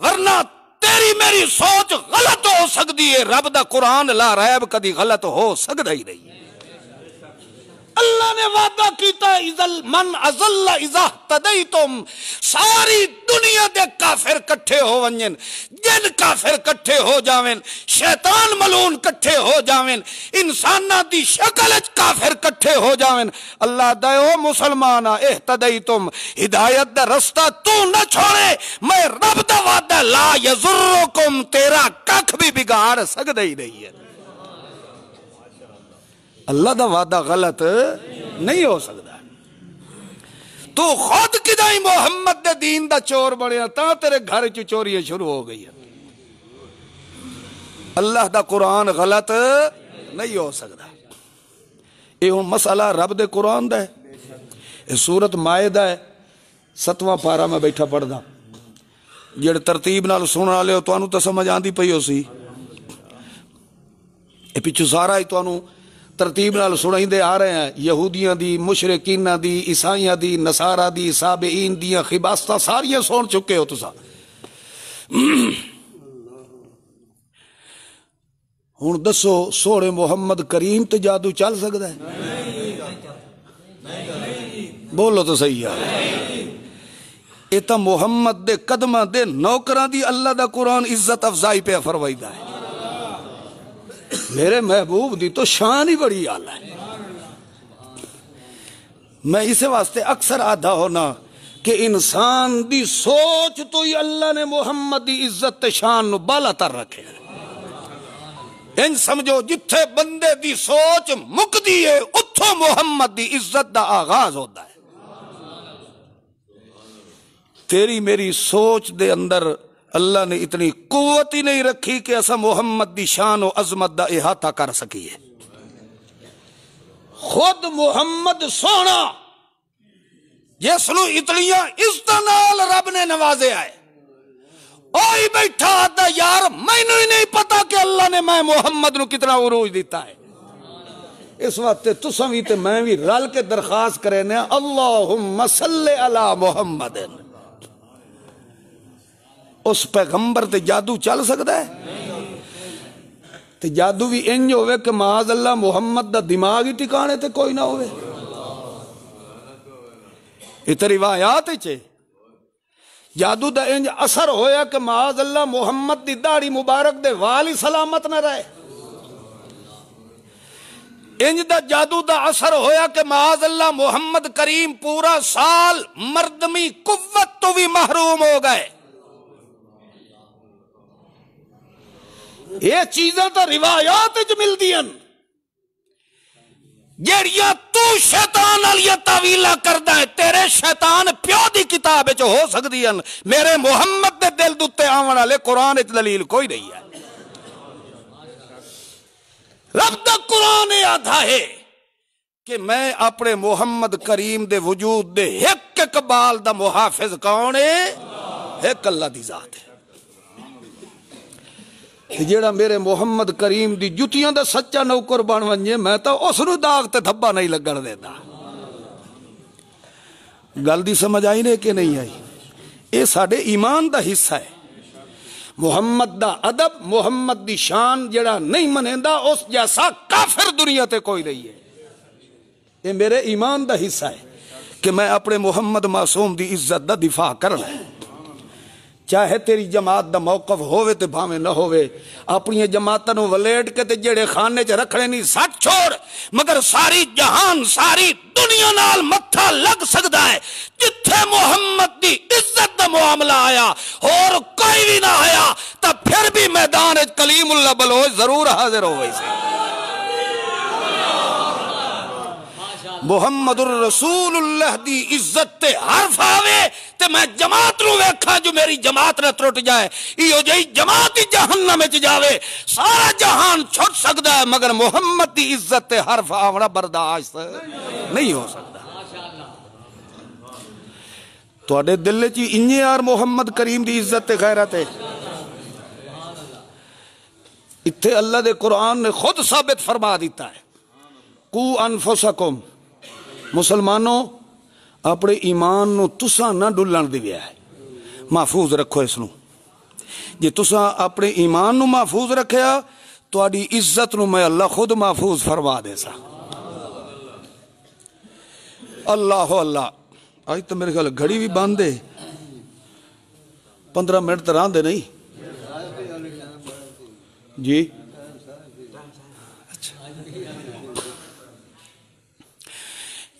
ورنہ تیری میری سوچ غلط ہو سکتی ہے، رب دا قرآن لا ریب کدی غلط ہو سکتا ہی نہیں۔ اللہ نے وعدہ کیتا من ازل اذا اهتدیتم، ساری دنیا دے کافر کٹھے ہو ونجن، جن کافر کٹھے ہو جاویں، شیطان ملعون کٹھے ہو جاویں، انساناں دی شکل وچ کافر کٹھے ہو جاویں، اللہ دایو مسلمان اهتدیتم، ہدایت دا رستہ تو نہ چھوڑے، میں رب دا وعدہ لا یضرکم، تیرا ککھ بھی بگاڑ سکدا ہی نہیں ہے۔ اللہ دا وعدہ غلط نہیں ہو سکتا۔ تو خود کدائی محمد دے دین دا چور بنیا تا تیرے گھر چ چوریاں شروع ہو گئی ہے۔ اللہ دا قرآن غلط نہیں ہو سکتا۔ یہ مسئلہ رب دے قرآن دا ہے، یہ سورت مائدہ ہے، 7واں پارا میں بیٹھا پڑھدا، جڑے ترتیب نال سنن والے ہو تانوں تے سمجھ آندی پئی ہو سی، اے پیچھے سارا ہی تانوں ترتیب نال سنائیندے آ رہے ہیں، یہودیاں دی، مشرکیناں دی، عیسائیاں دی، نصارہ دی، سابعین دی خباستہ ساریاں سن چکے ہو تسا۔ ہن دسو سوڑے محمد کریم تے جادو چل سکدا ہے؟ بولو تو صحیح ہے۔ یہ تا محمد دے قدماں دے نوکراں دی اللہ دا قرآن عزت افزائی پہ فرمائیدا ہے۔ میرے محبوب دی تو شان ہی بڑی اعلی ہے۔ میں اس واسطے اکثر آدھا ہونا کہ انسان دی سوچ تو ہی اللہ نے محمد دی عزت تے شان نو بالا تر رکھے۔ ان سمجھو جتھے بندے دی سوچ مکدی ہے اتھو محمد دی عزت دا آغاز ہوتا ہے۔ تیری میری سوچ دے اندر اللہ نے اتنی قوت ہی نہیں رکھی کہ ایسا محمد دی شان و عظمت دا احاطہ کر سکیے۔ خود محمد سونا جس نو اتنیاں عزت نال رب نے نوازے آئے، اوہی بیٹھا آتا یار مینوں ہی نہیں پتا کہ اللہ نے میں محمد نو کتنا عروج دیتا ہے۔ اس وقت تساں وی تے میں بھی رل کے درخواست کرے نے اللہم صلی علی محمد۔ اس پیغمبر تے جادو چل سکتا ہے؟ تے جادو بھی انج ہوئے کہ معاذ اللہ محمد دا دماغ ہی ٹکانے تے کوئی نہ ہوئے۔ یہ تے روایات چھے جادو دا انج اثر ہویا کہ معاذ اللہ محمد دی داڑھی مبارک دے والی سلامت نہ رہے۔ انج دا جادو دا اثر ہویا کہ معاذ اللہ محمد کریم پورا سال مردمی قوت تو بھی محروم ہو گئے۔ یہ چیزیں تو روایات جو مل دیا جیڑیاں تو شیطان علیہ تعویلہ کردہ ہے، تیرے شیطان پیو دی کتاب جو ہو سکتی ہیں، میرے محمد دے دل دوتے آون والے قرآن اچ دلیل کوئی نہیں ہے۔ رب دا قرآن آدھا ہے کہ میں اپنے محمد کریم دے وجود دے ایک اقبال دا محافظ کون ہے؟ ایک اللہ دی ذات ہے۔ جیڑا میرے محمد کریم دی جتیاں دا سچا نوکر بن ونجے میں تو اس نو داغ تے دھبا نہیں لگن دیتا۔ گل دی سمجھ آئی نے کہ نہیں آئی؟ اے ساڈے ایمان دا حصہ ہے۔ محمد دا ادب، محمد دی شان جیڑا نہیں منیندا اس جیسا کافر دنیا تے کوئی نہیں ہے۔ یہ میرے ایمان دا حصہ ہے کہ میں اپنے محمد معصوم دی عزت دا دفاع کرنا ہے، چاہے تیری جماعت دا موقف ہووے تے بھاویں نہ ہووے۔ اپنی جماعتاں نو ولیٹ کے تے جڑے خانے چ رکھنے نہیں سٹ چھوڑ، مگر ساری جہان ساری دنیا نال متھا لگ سکدا ہے جتھے محمد دی عزت دا معاملہ آیا اور کوئی بھی نہ آیا تا پھر بھی میدان وچ کلیم اللہ بلوچ ضرور حاضر ہوئے سے۔ محمد الرسول اللہ دی عزت تے حرف آوے تے میں جماعت نو ویکھا جو میری جماعت نہ ٹرٹ جائے، ایو جئی جماعت ہی جہنم وچ جاوے، سارا جہان چھٹ سکدا ہے مگر محمد دی عزت تے حرف آونا برداشت نہیں ہو سکتا۔ تواڈے دل وچ انجے یار محمد کریم دی عزت تے غیرت ہے؟ اتھے اللہ دے قرآن نے خود ثابت فرما دیتا ہے، قو انفسکم، مسلمانوں اپنے ایمان نو تساں نہ ڈلن دیویا ہے، محفوظ رکھو اس نو۔ جی تساں اپنے ایمان نو محفوظ رکھیا تواڈی عزت نو میں اللہ خود محفوظ فرما دے سا. اللہ اللہ آج تو میرے خیال گھڑی بھی بند ہے 15 منٹ تو راندے نہیں جی.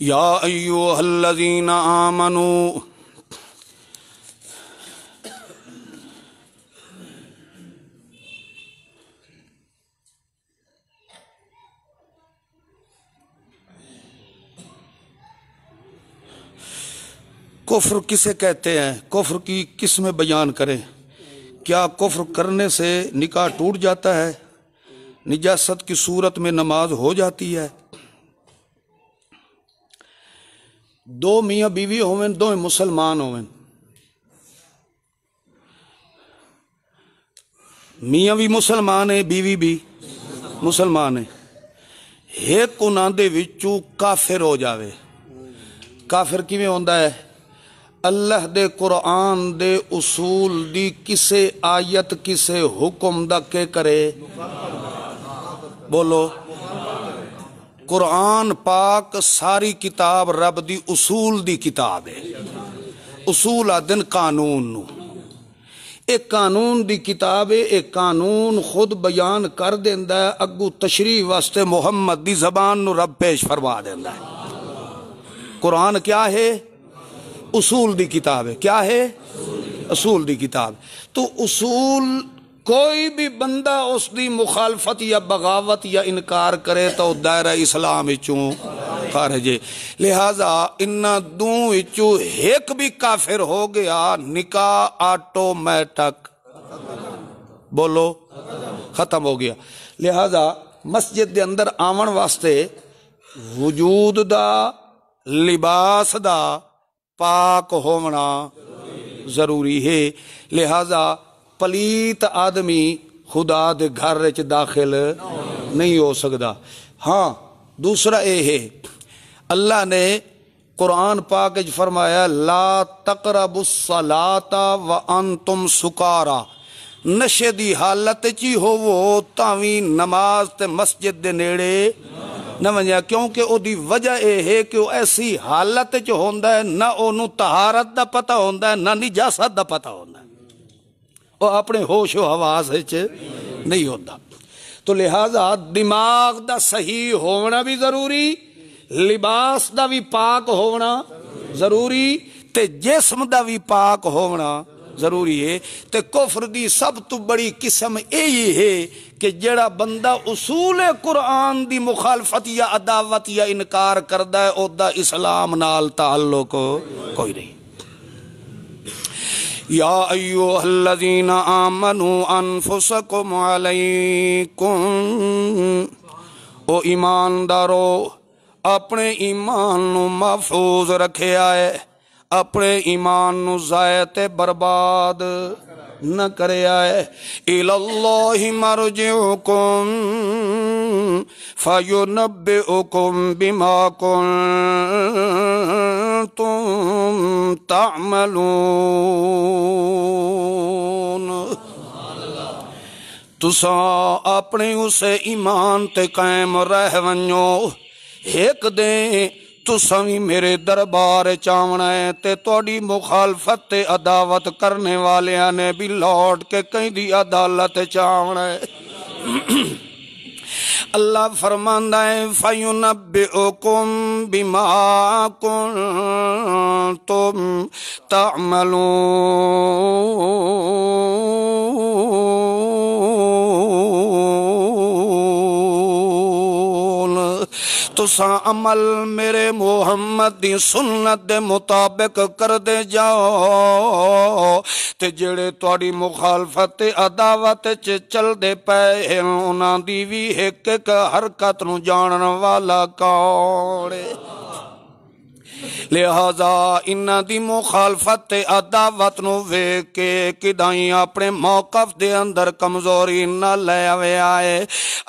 یا ایوہ الذین آمنوا کفر کسے کہتے ہیں؟ کفر کی قسمیں بیان کریں. کیا کفر کرنے سے نکاح ٹوٹ جاتا ہے؟ نجاست کی صورت میں نماز ہو جاتی ہے؟ دو میاں بیوی ہوئیں دو مسلمان ہوئیں، میاں بھی مسلمان ہے بیوی بھی مسلمان ہے، ایک انہاں دے وچوں کافر ہو جاوے. کافر کیویں ہوندا ہے؟ اللہ دے قرآن دے اصول دی کسے آیت کسے حکم دا کے کرے؟ بولو. قرآن پاک ساری کتاب رب دی اصول دی کتاب ہے. اصول آدن قانون نو. ایک قانون دی کتاب ہے. ایک قانون خود بیان کر دیندا ہے، اگو تشریح واسطے محمد دی زبان نو رب پیش فرما دیندا ہے. قرآن کیا ہے؟ اصول دی کتاب ہے. کیا ہے؟ اصول دی کتاب. تو اصول کوئی بھی بندہ اس دی مخالفت یا بغاوت یا انکار کرے تو دائرہ اسلام وچوں خارج ہے. لہذا انہاں دوں وچوں ایک بھی کافر ہو گیا نکاح آٹومیٹک بولو ختم ہو گیا. لہذا مسجد دے اندر آون واسطے وجود دا لباس دا پاک ہونا ضروری ہے. لہذا پلیت آدمی خدا دے گھر وچ داخل نہیں ہو سکتا. ہاں دوسرا اے ہے اللہ نے قرآن پاک وچ فرمایا لا تقربوا الصلاۃ وانتم سکارا. نشے دی حالت چ ہی ہوو تاویں نماز تے مسجد دے نیڑے نہ ونجا، کیونکہ او دی وجہ اے ہے کہ وہ ایسی حالت چ ہوندا ہے نہ اونوں طہارت دا پتہ ہوندا ہے نہ نجاست دا پتہ ہوندا ہے، وہ اپنے ہوش و حواس وچ نہیں ہوندا. تو لہذا دماغ دا صحیح ہونا بھی ضروری، لباس دا بھی پاک ہونا ضروری تے جسم دا بھی پاک ہونا ضروری ہے. تے کفر دی سب تو بڑی قسم یہی ہے کہ جڑا بندہ اصول قرآن دی مخالفت یا عداوت یا انکار کردا ہے او دا اسلام نال تعلق کوئی نہیں. یا ایوہ الذین آمنوا انفسکم علیکم، او ایماندارو اپنے ایمان نو محفوظ رکھیا ہے، اپنے ایمان نو ضائع تے برباد نہ کریا ہے. الاللہ مرجعکم فینبئکم بما کنتم تعملون. تساں اپنے اسے ایمان تے قائم رہ ونجو. ایک دیں تساں بھی میرے دربار چاونا ہے تے توڑی مخالفت تے عداوت کرنے والیاں نے بھی لوٹ کے کہیں دی عدالت چاونا ہے. اللہ فرماندا ہے فَيُنَبِّئُكُم بِمَا كُنتُمْ تَعْمَلُونَ. تساں عمل میرے محمد دی سنت دے مطابق کر دے جاؤ تے جڑے تواڈی مخالفت عداوت چ چل دے پے انہاں دی وی ایک ایک حرکت نو جانن والا کون ہے. لہذا انہاں دی مخالفت تے عداوت نو ویکھ کے کدائیں اپنے موقف دے اندر کمزوری نہ لے آئے۔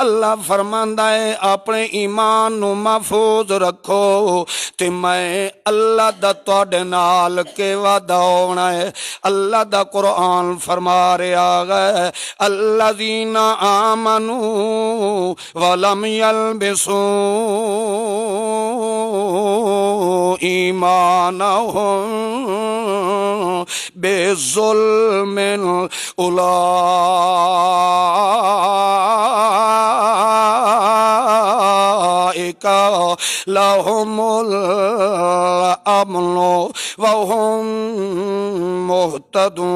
اللہ فرماندا ہے اپنے ایمان نو محفوظ رکھو تے میں اللہ دا تواڈے نال کے وعدہ ہونا ہے۔ اللہ دا قرآن فرما رہا ہے الذین آمنوا ولم یلبسوا ایمانہم بظلم اولئک لهم الامن وهم مہتدون۔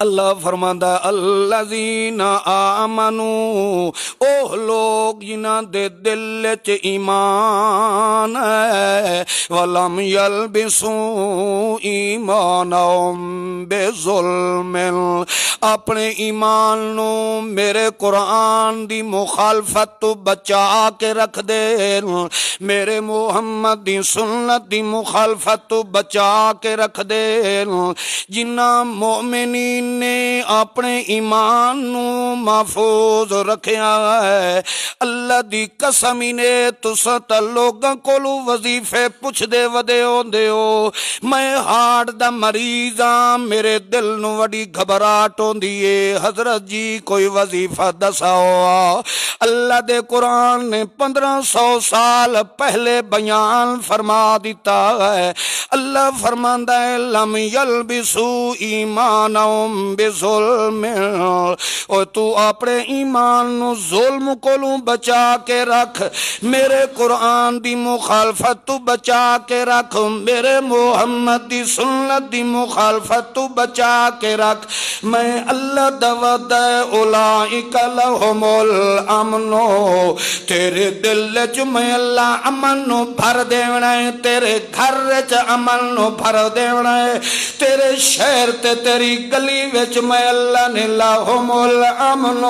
اللہ فرماندا الذین آمنوا، اوہ لوگ جنہاں دے دل چ ایمان ہے، ولم یلبسوا ایمانہم بظلم، اپنے ایمان نو میرے قرآن دی مخالفت تو بچا کے رکھ دے، میرے محمد دی سنت دی مخالفت تو بچا کے رکھ دے۔ جنہاں مومنین نے اپنے ایمان نو محفوظ رکھیا ہے، اللہ دی قسم نے تساں تے لوگاں کولو وظیفے پوچھ دے ودے ہوندے ہو، میں ہارٹ دا مریض ہاں، میرے دل نو وڈی گھبراہٹ ہوندی ہے، حضرت جی کوئی وظیفہ دساؤ۔ اللہ دے قرآن نے 1500 سال پہلے بیان فرما دیتا ہے۔ اللہ فرماندا ہے لم یلبسوا ایمانہم بظلم، اور تو اپنے ایمان نو ظلم کولوں بچا کے رکھ، میرے قرآن دی مخالفت تو بچا کے رکھ، میرے محمد دی سنت دی مخالفت تو بچا کے رکھ، میں اللہ دا وعدہ اولئک لہم الامن، تیرے دل چ میں اللہ امن نو بھر دیونا ہے، تیرے گھر چ امن نو بھر دیونا ہے، تیرے شہر تے تیری گلی وچ میں اللہ نے لہم الامن،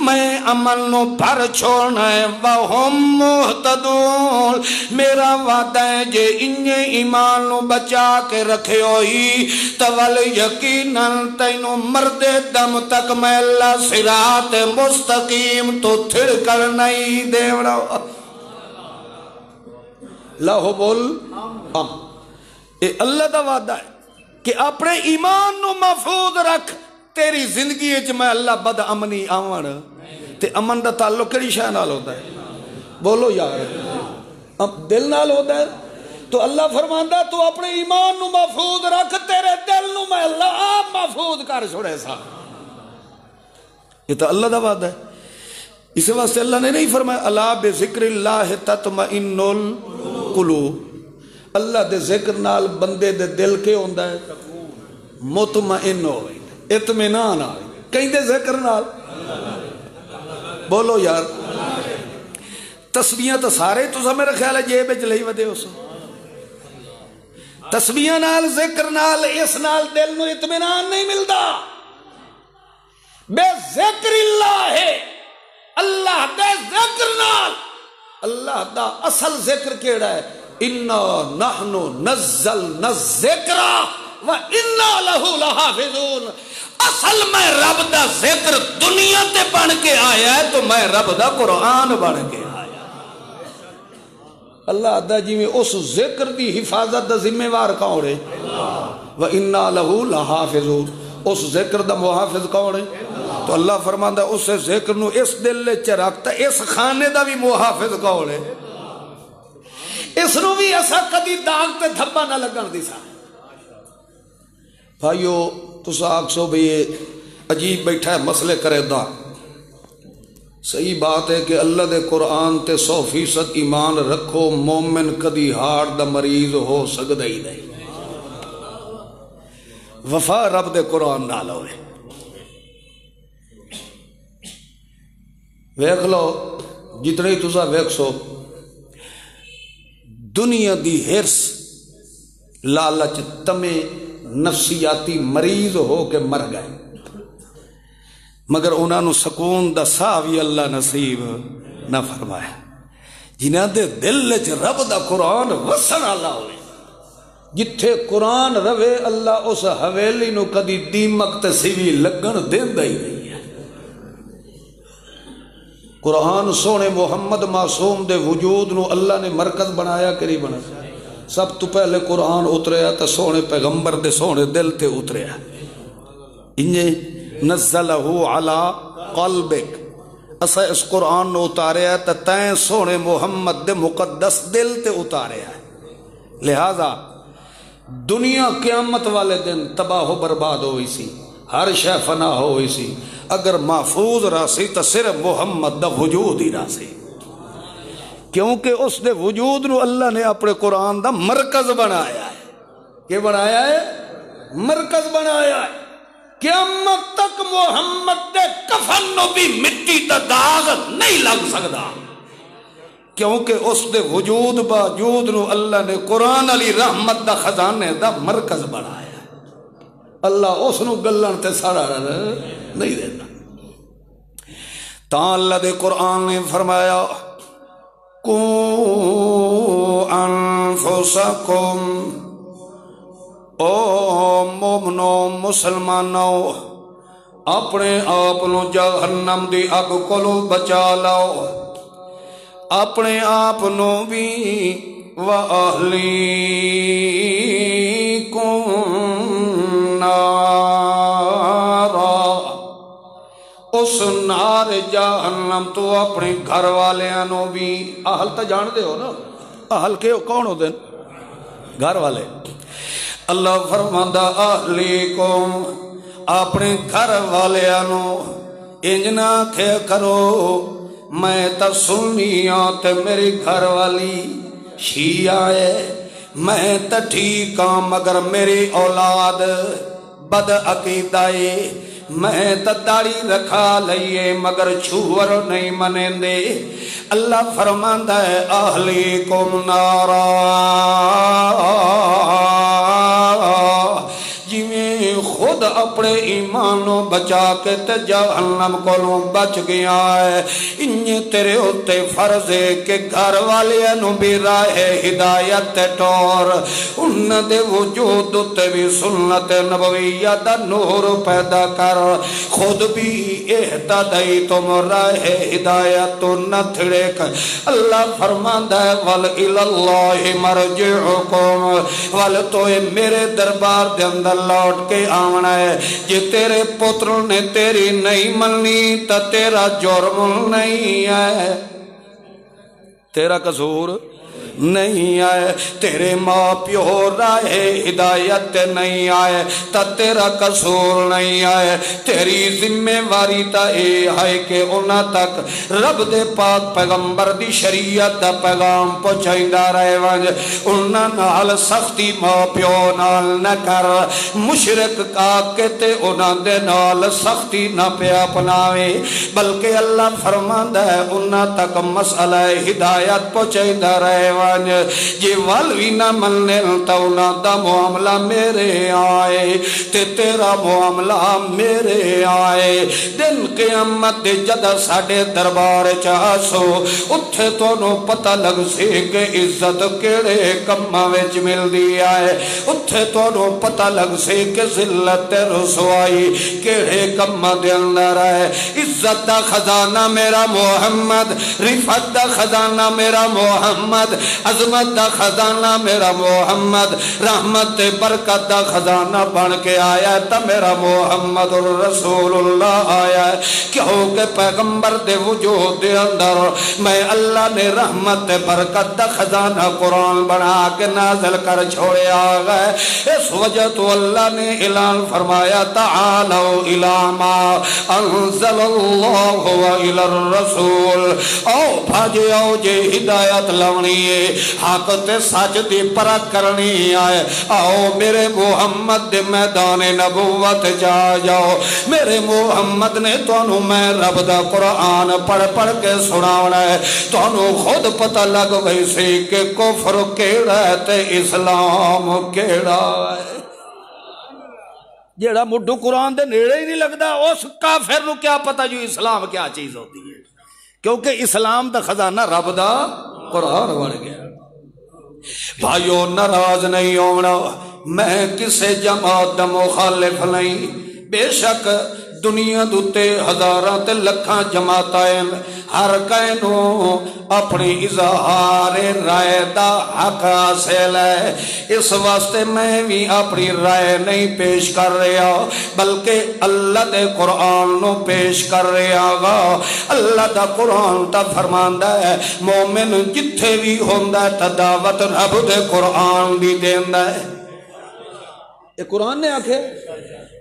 میں امن نو بھر چھوڑنا ہے، وہم مہتدون، میرا وعدہ ہے جے انہیں ایمان نو بچا کے رکھے ہوئی تول یقیناً تینوں مرد دم تک میں اللہ صراط مستقیم تو تھڑ کر نہیں دیوڑا۔ لہم الامن، اے اللہ دا وعدہ ہے کہ اپنے ایمان نو محفوظ رکھ، تیری زندگی وچ میں اللہ بد امنی آون تے امن دا تعلق کیڑی شے نال ہوتا ہے؟ بولو یار، دل نال ہوتا ہے۔ تو اللہ فرماندا تو اپنے ایمان نو محفوظ رکھ، تیرے دل نو میں اللہ آپ محفوظ کر چھوڑے سا۔ یہ تو اللہ دا وعدہ ہے، اس واسطے اللہ نے نہیں فرمایا الا بذکر اللہ تطمئن القلوب، اللہ دے ذکر نال بندے دے دل کے ہوندا ہے مطمئن ہوئے، اطمینان آئے، کہیں دے ذکر نال، بولو یار، تسبیحاں تو سارے تو میرا خیال ہے جیب وچ لئی ودے اس تسبیحاں نال ذکر نال اس نال دل نو اطمینان نہیں ملدا۔ بے ذکر اللہ ہے، اللہ دے ذکر نال، اللہ دا اصل ذکر کیڑا ہے؟ انا نحن نزلنا الذکر وانا لہ لحافظون، اصل میں رب دا ذکر دنیا تے بن کے آیا ہے تو میں رب دا قرآن بن کے آیا۔ اللہ دا جی میں اس ذکر دی حفاظت دا ذمہ وار کون ہے؟ وَإِنَّا لَهُ لَحَافِظُونَ، اس ذکر دا محافظ کون ہے؟ تو اللہ فرماندا اس ذکر نو اس دل چ رکھتا، اس خانے دا بھی محافظ کون ہے؟ اس نو بھی ایسا کدی داغ تے دھبا نہ لگن دی سا۔ بھائیو تسا آکسو بھی عجیب بیٹھا ہے مسئلے کرے دا، صحیح بات ہے کہ اللہ دے قرآن تے 100% ایمان رکھو، مومن کدی ہارٹ دا مریض ہو سکدا ہی نہیں، وفا رب دے قرآن نال ہوئے۔ ویکھ لو جتنے ہی تسا ویکھ سو، دنیا دی ہرس لالچ تمے نفسیاتی مریض ہو کے مر گئے، مگر انہاں نو سکون دا ساہ بھی اللہ نصیب نہ فرمایا۔ جنہاں دے دل وچ رب دا قرآن وسن والا ہوئے، جتھے قرآن روے اللہ اس حویلی نو کدی دیمک تے سیوی لگن دیندا ہی نہیں ہے۔ قرآن سونے محمد معصوم دے وجود نو اللہ نے مرکز بنایا کہ نہیں بنایا؟ سب تو پہلے قرآن اتریا تو سونے پیغمبر دے سونے دل تے اتریا، انہیں نزلہ علی قلبک، اسا اس قرآن نو اتاریا تو تین سونے محمد دے مقدس دل تے اتاریا۔ لہذا دنیا قیامت والے دن تباہ و برباد ہوئی سی، ہر شے فنا ہوئی سی، اگر محفوظ راسی تو صرف محمد دا وجود ہی راسی، کیونکہ اس دے وجود نو اللہ نے اپنے قرآن دا مرکز بنایا ہے۔ کہ بنایا ہے؟ مرکز بنایا ہے۔ قیامت تک محمد دے کفن نو بھی مٹی دا داغ نہیں لگ سکتا، کیونکہ اس دے وجود باوجود نو اللہ نے قرآن علی رحمت دا خزانے دا مرکز بنایا ہے۔ اللہ اس نو گلن تے سارا نہیں دیتا۔ تاں اللہ دے قرآن نے فرمایا قُوا انفسکم، او مومنو مسلمانو اپنے آپ نو جہنم دی اگ کولو بچا لاؤ، اپنے آپ نو بھی وَأَهْلِيكُمْ نَارًا، اس نار جہنم تو اپنے گھر والیاں نو بھی، اہل تا جان دے ہو نا، اہل کے کون ہو دن؟ گھر والے۔ اللہ فرماندا اہلیکم، اپنے گھر والیاں نو انج نہ کھے کرو میں تا سنی ہاں تے میری گھر والی شیعہ ہے، میں تا ٹھیک ہاں مگر میری اولاد بد عقیدہ ہے، میں تا داڑھی رکھا لئیے مگر چھوور نہیں منیں دے۔ اللہ فرماندا ہے اہلیکم نارا، جویں خود اپنے ایمانوں بچا کے تے جہنم کولوں بچ گیا ہے، انہیں تیرے ہوتے فرض ہے کہ گھر والے نو بھی راہ ہدایت ٹور، انہاں دے وجود تے بھی سنت نبویہ دا نور پیدا کر، خود بھی اہتدائی تم راہ ہدایت نہ تھڑک۔ اللہ فرماندا ہے وَلِلَّهِ مَرْجِعُكُمْ، وَل تو میرے دربار دے اندر لوٹ کے آونا ہے، جے تیرے پتروں نے تیری نہیں مننی تا تیرا جرم نہیں ہے، تیرا قصور نہیں آئے، تیرے ماں پیو راہ ہدایت نہیں آئے تا تیرا قصور نہیں آئے، تیری ذمہ واری تا اے ہے کہ انہاں تک رب دے پاک پیغمبر دی شریعت دا پیغام پہنچائندہ رہے ونج، انہاں نال سختی ماں پیو نال نہ کر، مشرک کا کہتے انہاں دے نال سختی نہ پہ اپناوے، بلکہ اللہ فرماندا ہے انہاں تک مسئلہ ہدایت پہنچائندہ رہے ونج، جی والوی نہ ملنے تا انہاں دا معاملہ میرے آئے تے تیرا معاملہ میرے آئے، دن قیامت دے جدہ ساڑے دربار چاہسو اتھے تو نو پتہ لگ سی کہ عزت کیڑے کمہ ویچ مل دی آئے، اتھے تو نو پتہ لگ سی کہ ذلت رسوائی کیڑے کمہ دے اندر آئے، عزت دا خزانہ میرا محمد، رفت دا خزانہ میرا محمد، عظمت دا خزانہ میرا محمد، رحمت برکت دا خزانہ بن کے آیا تا میرا محمد الرسول اللہ آیا ہے، کیوں کہ پیغمبر دے وجود دے اندر میں اللہ نے رحمت برکت دا خزانہ قرآن بنا کے نازل کر چھوڑے آگئے، اس وجہ تو اللہ نے اعلان فرمایا تعالوا الی ما انزل اللہ و الی الرسول، او بھاجے آؤ جے ہدایت لونی ہے، حق تے سچ دی پرکھ کرنی آئے، آؤ میرے محمد دے میدان نبوت جا جاؤ، میرے محمد نے تانوں میں رب دا قرآن پڑھ پڑھ کے سناونا ہے، تانوں خود پتہ لگ ویسی کہ کفر کیڑا ہے تے اسلام کیڑا ہے۔ جیڑا مڈھو قرآن دے نیڑے ہی نہیں لگتا اس کافر نو کیا پتہ جو اسلام کیا چیز ہوتی ہے، کیونکہ اسلام دا خزانہ رب دا قرآن بن گیا۔ بھائیو ناراض نہیں ہونا، میں کسے جماعت دا مخالف نہیں، بے شک دنیا دوتے ہزاراں تے لکھاں جماعتیں، ہر کینو اپنی اظہار رائے دا حق حاصل ہے، اس واسطے میں بھی اپنی رائے نہیں پیش کر رہا بلکہ اللہ دے قرآن نو پیش کر رہا گا۔ اللہ دا قرآن تا فرماندا ہے مومن جتھے بھی ہوندا ہے تا دعوت رب دے قرآن دی دیندا ہے۔ یہ قرآن نے آکھے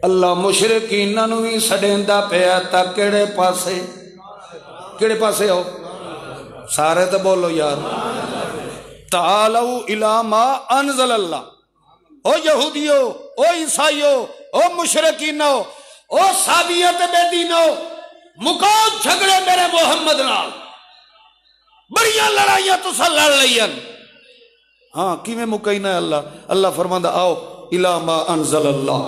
اللہ مشرکین نو بھی سڈیندا پیا تا کیڑے پاسے ہو سارے تو بولو یار، تعالو الی ما انزل اللہ۔ او یہودیو، او عیسائیو، او مشرکینو، او سابیت بے دینو، مکاؤ جھگڑے میرے محمد نال، بڑیاں لڑائیاں تساں لڑ لئیاں۔ ہاں کیویں مکینا ہے اللہ فرماندا آؤ الی ما انزل اللہ،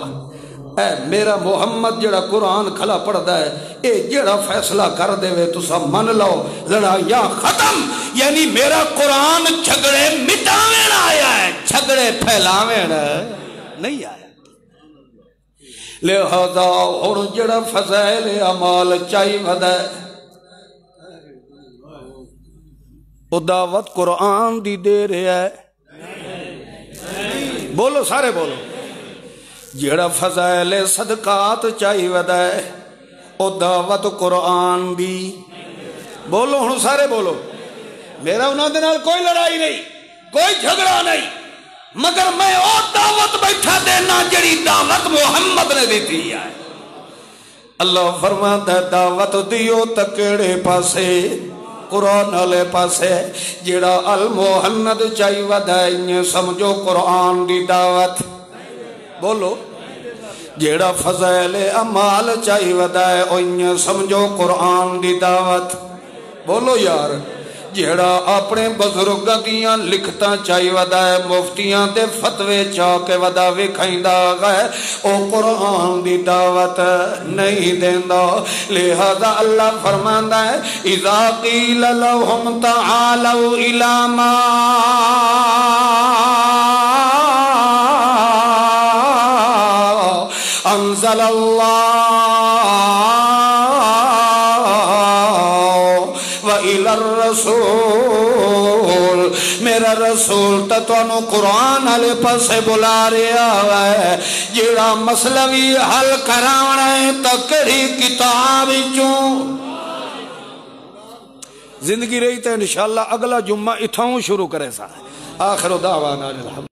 اے میرا محمد جڑا قرآن کھلا پڑھدا ہے اے جڑا فیصلہ کر دے وے تسا من لو، لڑائیاں ختم۔ یعنی میرا قرآن جھگڑے مٹاویں آیا ہے، جھگڑے پھیلاویں نہیں آیا۔ لہذا ہن جڑا فضائل اعمال چاہی ودا ہے او دعوت قرآن دی دے رہا ہے۔ بولو سارے بولو، جیڑا فضائل صدقات چاہی ودا ہے او دعوت قرآن دی۔ بولو ہن سارے بولو، میرا انہاں دے نال کوئی لڑائی نہیں، کوئی جھگڑا نہیں، مگر میں او دعوت بیٹھا دینا جڑی دعوت محمد نے دیتی ہے۔ اللہ فرماتا ہے دعوت دیو تکڑے پاسے، قرآن والے پاسے، جڑا المحمد چاہی ودا ہے سمجھو قرآن دی دعوت۔ بولو جیڑا فضائل اعمال چاہی ودا ہے اوہ سمجھو قرآن دی دعوت۔ بولو یار جیڑا اپنے بزرگاں دیاں لکھتاں چاہی ودا ہے مفتیاں دے فتوے چاہ کے ودا وکھائندا ہے او قرآن دی دعوت نہیں دیندا۔ لہذا اللہ فرماندا ہے اذا قیل لهم تعالوا الی ما انزل اللہ وإلی الرسول، میرا رسول تا تانوں قرآن والے پاسے بلا رہا ہے، جیڑا مسئلہ بھی حل کراونا ہے تکڑی کتاب چوں۔ زندگی رہی تو انشاءاللہ اگلا جمعہ اتھاؤں شروع کرے سا۔ آخر دعوانا الحمد